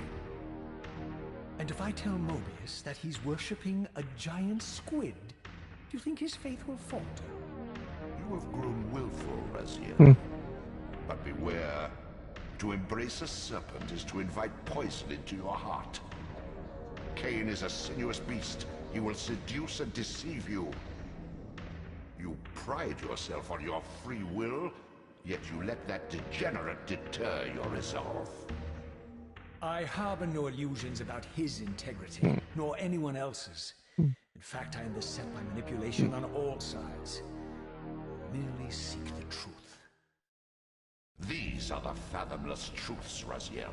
And if I tell Mobius that he's worshipping a giant squid, do you think his faith will falter? You have grown willful, Raziel. But beware. To embrace a serpent is to invite poison into your heart. Kain is a sinuous beast. He will seduce and deceive you. You pride yourself on your free will, yet you let that degenerate deter your resolve. I harbor no illusions about his integrity, nor anyone else's. In fact, I am beset by manipulation on all sides. I merely seek the truth. These are the fathomless truths, Raziel.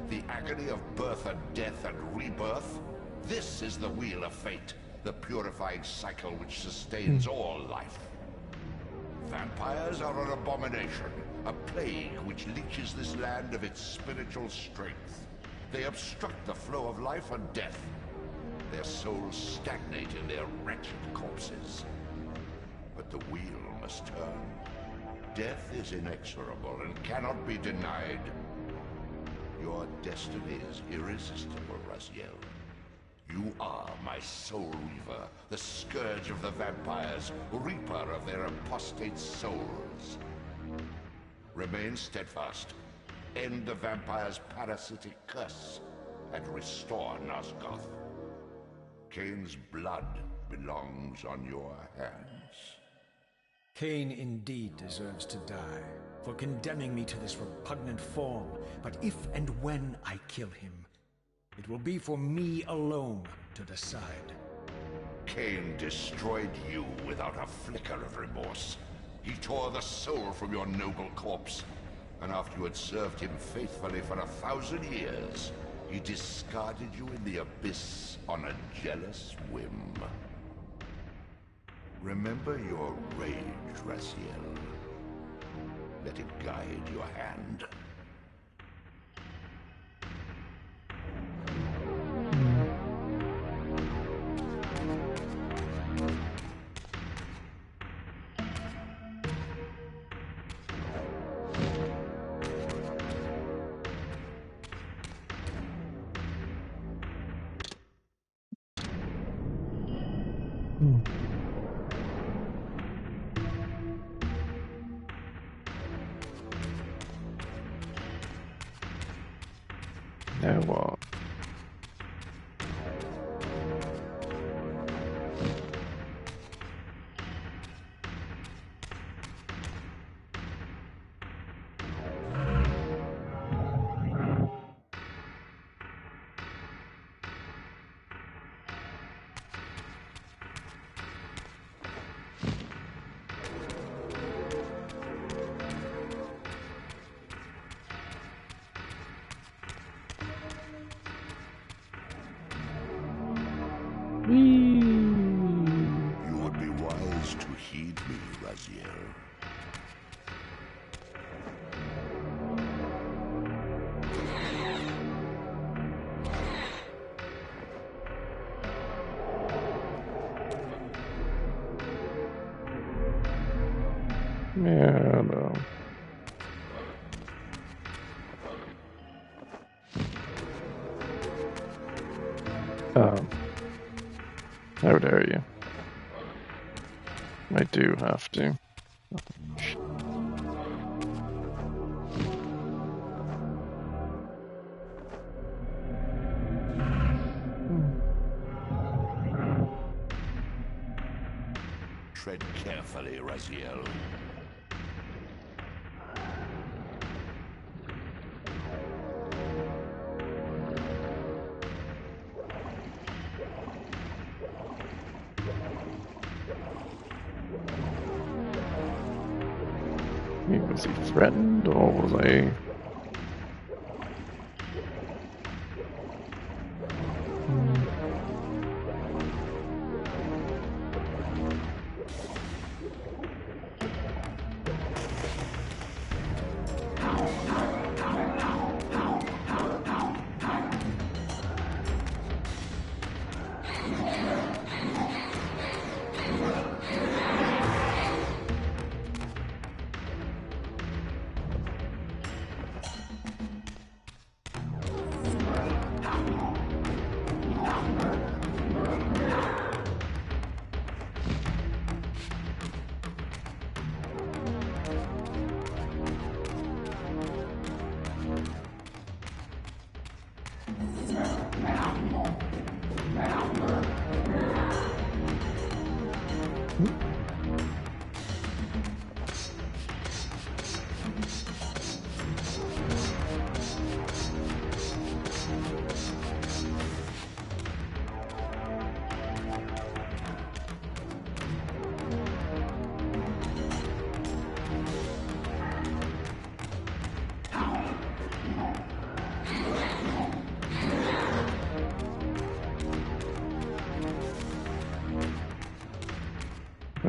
The agony of birth and death and rebirth. This is the wheel of fate, the purifying cycle which sustains all life. Vampires are an abomination, a plague which leeches this land of its spiritual strength. They obstruct the flow of life and death. Their souls stagnate in their wretched corpses. But the wheel must turn. Death is inexorable and cannot be denied. Your destiny is irresistible, Raziel. You are my soul Reaver, the scourge of the vampires, reaper of their apostate souls. Remain steadfast, end the vampire's parasitic curse, and restore Nosgoth. Kain's blood belongs on your hands. Kain indeed deserves to die for condemning me to this repugnant form, but if and when I kill him, it will be for me alone to decide. Kain destroyed you without a flicker of remorse. He tore the soul from your noble corpse, and after you had served him faithfully for 1,000 years, he discarded you in the abyss on a jealous whim. Remember your rage, Raziel. Let it guide your hand. Now what? You would be wise to heed me, Raziel. Yeah, no. How dare you? I do have to. Tread carefully, Raziel. Was he threatened, or was I...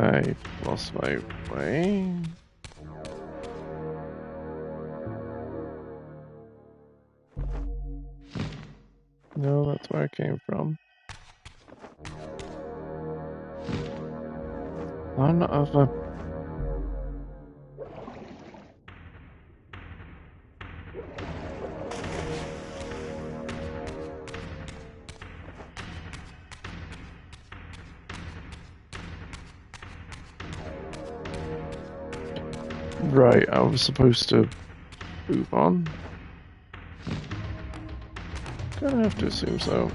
I lost my way. No, that's where I came from. Son of a... Right, I was supposed to move on. Gonna have to assume so.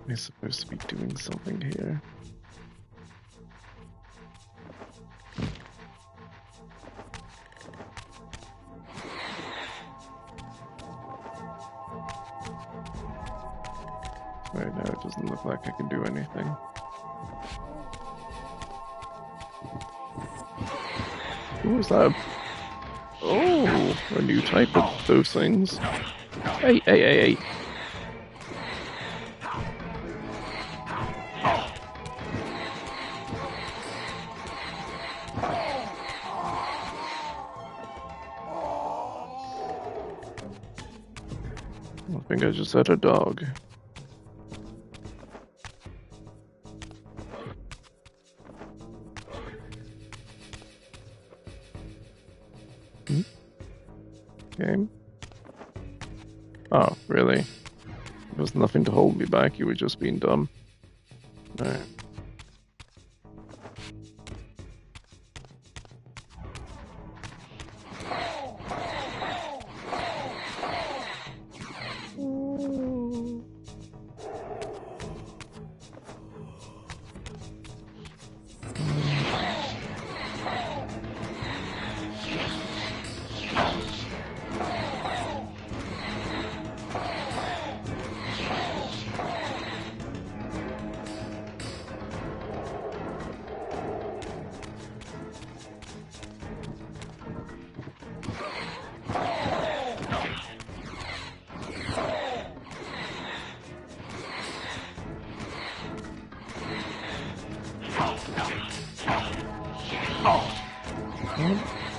I'm supposed to be doing something here. Right now it doesn't look like I can do anything. What was that? Oh, a new type of those things. Hey, hey, hey, hey. I think I just had a dog. Game? Oh, really? There was nothing to hold me back, you were just being dumb. Alright.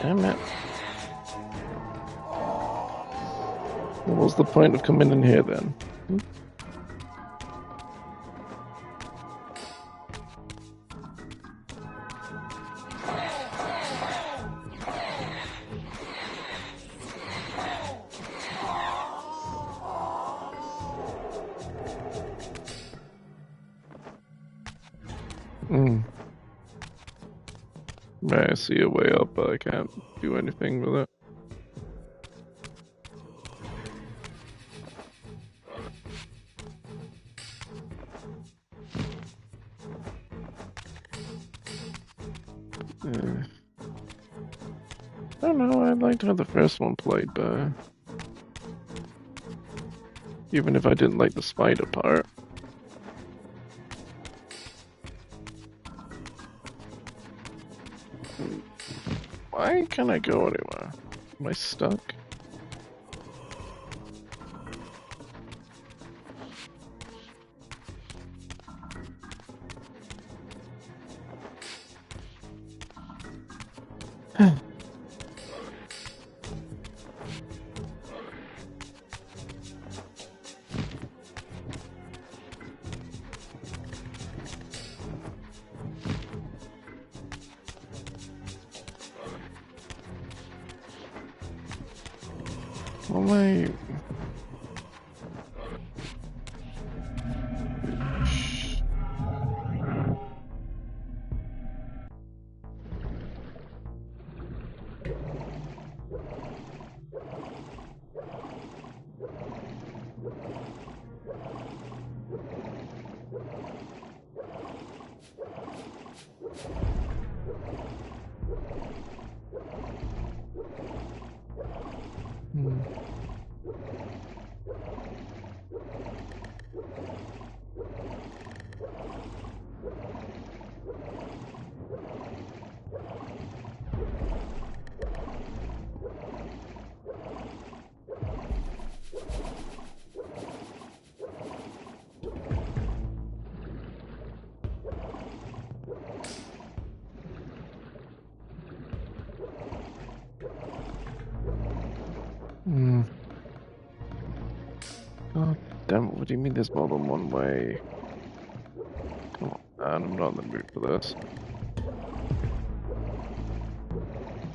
Damn it. What was the point of coming in here then? Right, I see a way up, but I can't do anything with it. I don't know, I'd like to have the first one played, but even if I didn't like the spider part. Why can't I go anywhere? Am I stuck? Oh my... God damn it, what do you mean there's more than one way? Come on, man, I'm not in the mood for this.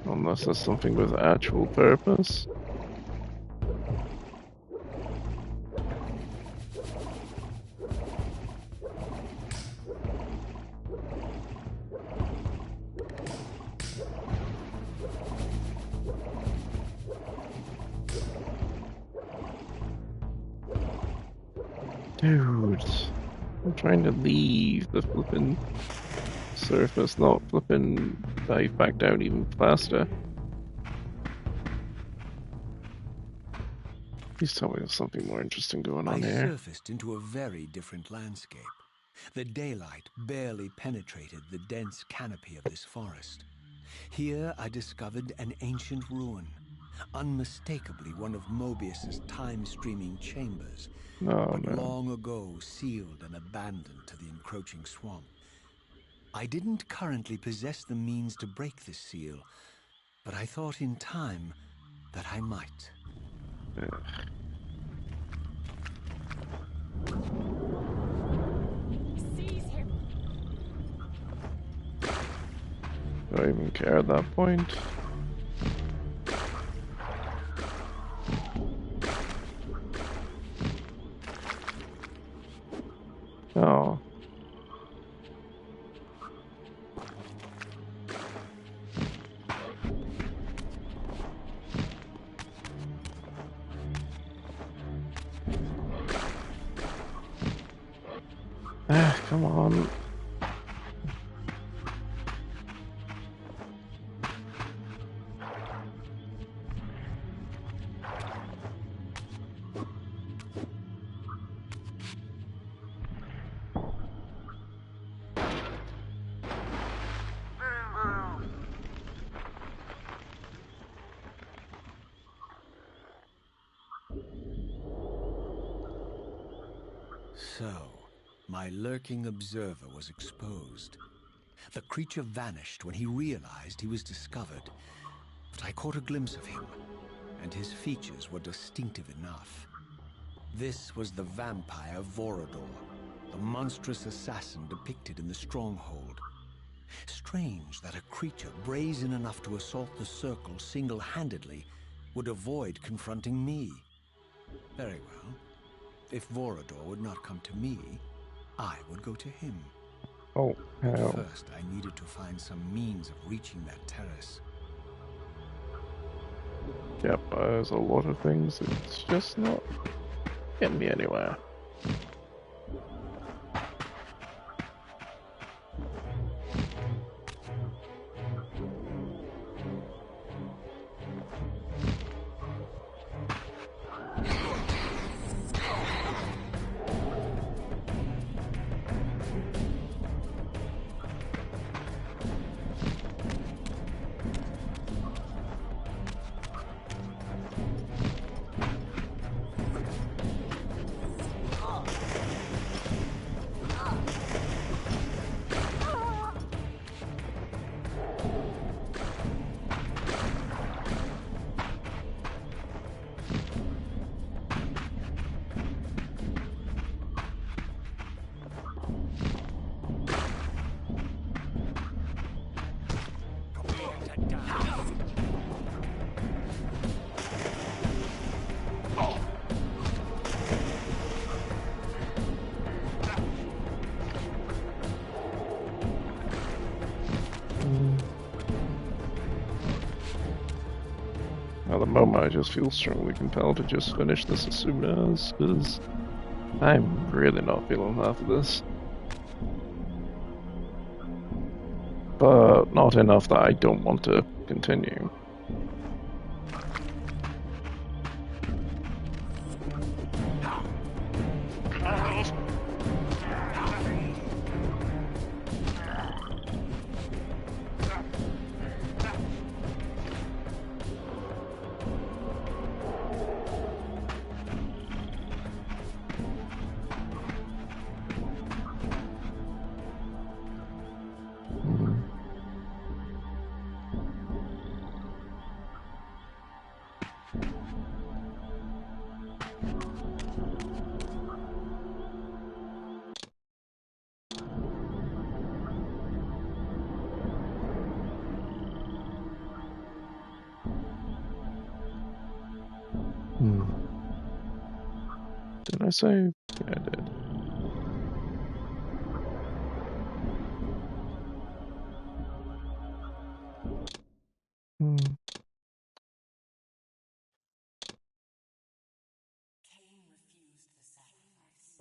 Unless there's something with actual purpose. Dude, I'm trying to leave the flipping surface, not flipping dive back down even faster. Please tell me there's something more interesting going on I here. surfaced into a very different landscape. The daylight barely penetrated the dense canopy of this forest. Here I discovered an ancient ruin, unmistakably one of Mobius's time-streaming chambers, Oh but no. long ago sealed and abandoned to the encroaching swamp. I didn't currently possess the means to break this seal, but I thought in time that I might. Seize him. Do I even care at that point? Oh. Ah, come on. So, my lurking observer was exposed. The creature vanished when he realized he was discovered, but I caught a glimpse of him, and his features were distinctive enough. This was the vampire Vorador, the monstrous assassin depicted in the stronghold. Strange that a creature brazen enough to assault the circle single-handedly would avoid confronting me. Very well. If Vorador would not come to me, I would go to him. Oh, But hell. first, I needed to find some means of reaching that terrace. Yep, there's a lot of things. It's just not getting me anywhere. At the moment, I just feel strongly compelled to just finish this as soon as, because I'm really not feeling half of this. But not enough that I don't want to continue. Did I save? Yeah, I did. Kain refused the sacrifice.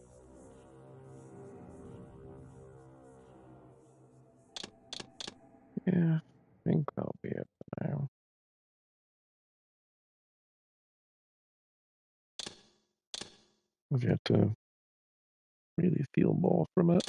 Yeah, I think that'll be it for now. I've yet to really feel more from it.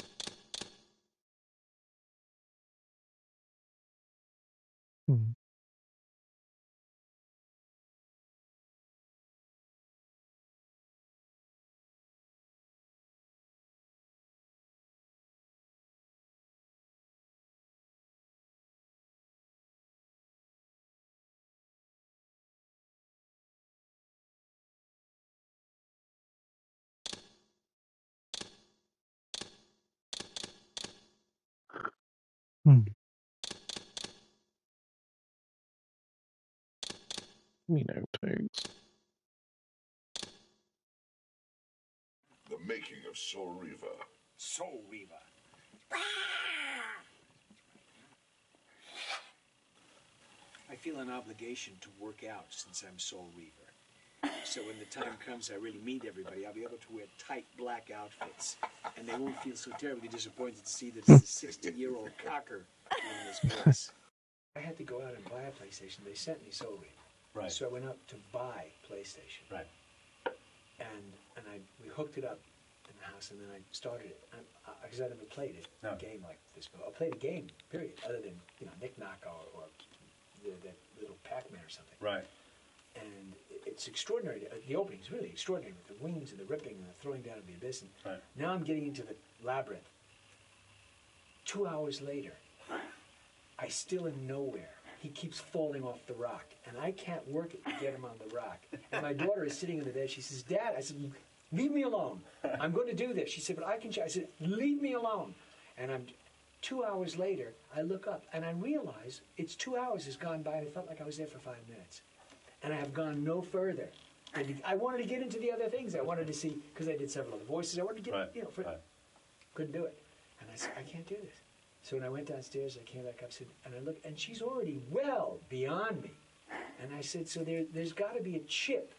Me no takes. The making of Soul Reaver. Soul Reaver. I feel an obligation to work out since I'm Soul Reaver. So when the time comes I really meet everybody, I'll be able to wear tight black outfits. And they won't feel so terribly disappointed to see that it's a 60-year-old cocker in this place. I had to go out and buy a PlayStation. They sent me Soul Reaver. Right. So I went up to buy PlayStation. Right. And we hooked it up in the house, and then I started it. Because I never played it, No. a game like this before. I played a game, period, other than, Knick Knock or that little Pac-Man or something. Right. And it's extraordinary. The opening is really extraordinary with the wings and the ripping and the throwing down of the abyss. And Right. now I'm getting into the labyrinth. 2 hours later, I still am nowhere. He keeps falling off the rock, and I can't work it to get him on the rock. And my daughter is sitting in the bed. She says, Dad, I said, leave me alone. I'm going to do this. She said, but I can. I said, leave me alone. And 2 hours later, I look up, and I realize it's 2 hours has gone by, and it felt like I was there for 5 minutes. And I have gone no further. And I wanted to get into the other things. I wanted to see, because I did several other voices, I wanted to get, couldn't do it. And I said, I can't do this. So when I went downstairs, I came back up, and I looked, and she's already well beyond me. And I said, so there's got to be a chip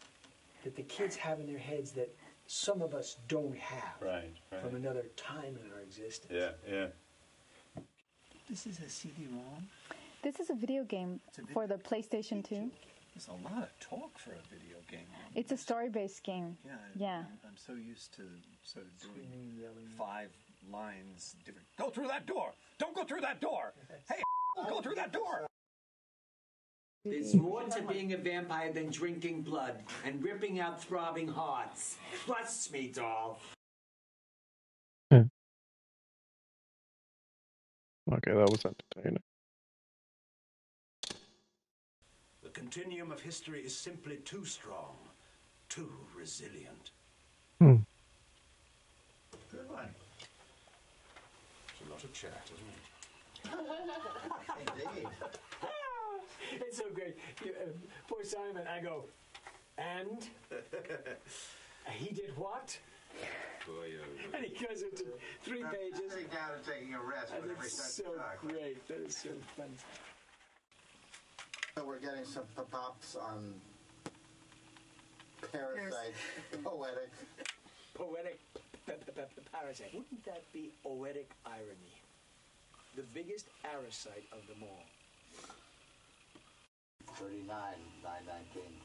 that the kids have in their heads that some of us don't have from another time in our existence. Yeah. This is a CD-ROM? This is a video game for the PlayStation 2. There's a lot of talk for a video game. It's a story-based game. Yeah. I'm so used to sort of doing 5 lines different. Go through that door! Don't go through that door! Hey, go through that door! There's more to being a vampire than drinking blood and ripping out throbbing hearts. Trust me, doll. Okay, that was entertaining. The continuum of history is simply too strong, too resilient. Hmm. Good one. It's a lot of chat, isn't it? Indeed. It's so great. Poor Simon, I go, and? He did what? And he goes into 3 pages. Sitting down and taking a rest. And it's so great. That is so fun. So we're getting some pop-ups on Parasite. Poetic. Poetic Parasite. Wouldn't that be poetic irony? The biggest parasite of them all. 39, 919.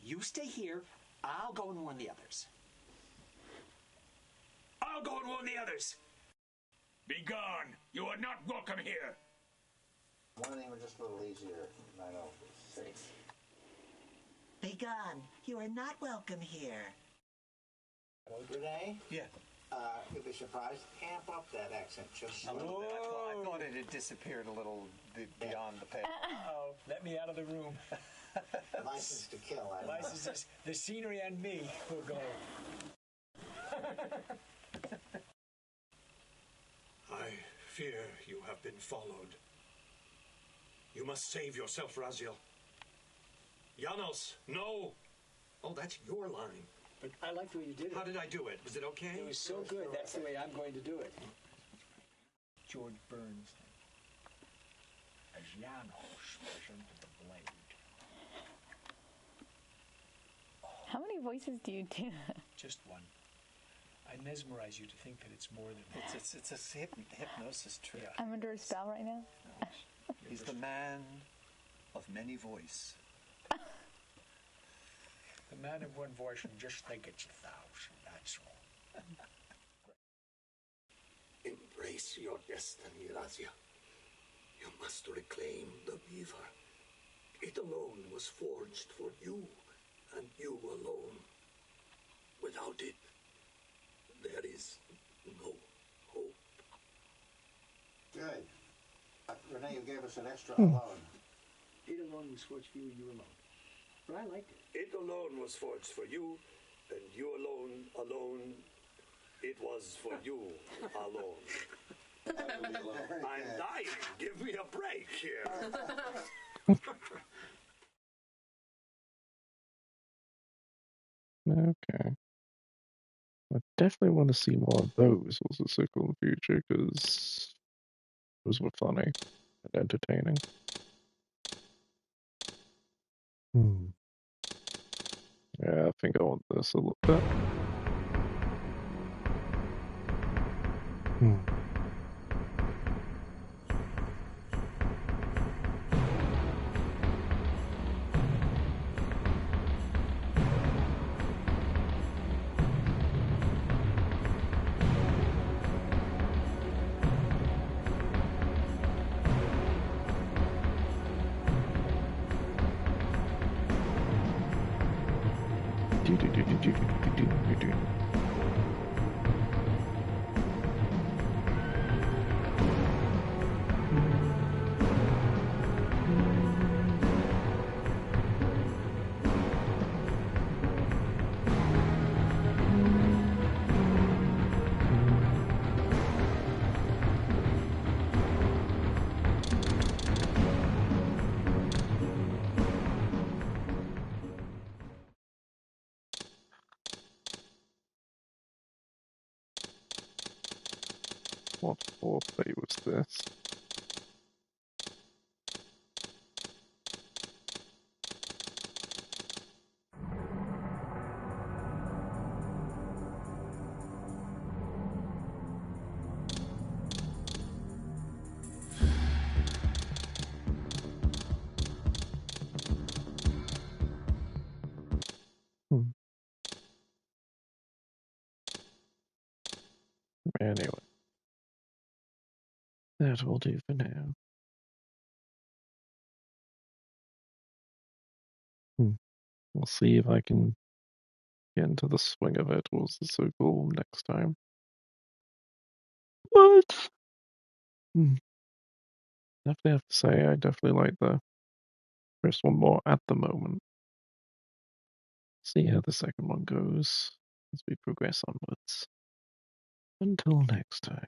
You stay here. I'll go and warn the others. I'll go and warn the others. Be gone. You are not welcome here. One thing was just a little easier. 906. Be gone. You are not welcome here. Renee? Yeah. You'll be surprised. Amp up that accent just A little bit. I thought it had disappeared a little beyond the page. Uh-oh. Let me out of the room. License to kill. License. The scenery and me will go. I fear you have been followed. You must save yourself, Raziel. Janos, no! Oh, that's your line. But I like the way you did it. How did I do it? Was it okay? It was so good. That's the way I'm going to do it. George Burns. As Janos presented the blade. How many voices do you do? Just one. I mesmerize you to think that it's more than that. It's a hypnosis trick. I'm under a spell right now. He's the man of many voice. The man of one voice and just think it's 1,000. That's all. Embrace your destiny, Razia. You must reclaim the Reaver. It alone was forged for you, and you alone. Without it, there is no hope. Good. Renee, you gave us an extra alone. It alone was forged for you and you alone. But I liked it. It alone was forged for you, and you alone, it was for you alone. I'm dying. Give me a break here. Okay. I definitely want to see more of those as a sequel in the future, because those were funny and entertaining. Yeah, I think I want this a little bit. What foreplay was this? Anyway, that will do for now. We'll see if I can get into the swing of it towards the sequel next time. But definitely have to say I definitely like the first one more at the moment. See how the second one goes as we progress onwards. Until next time.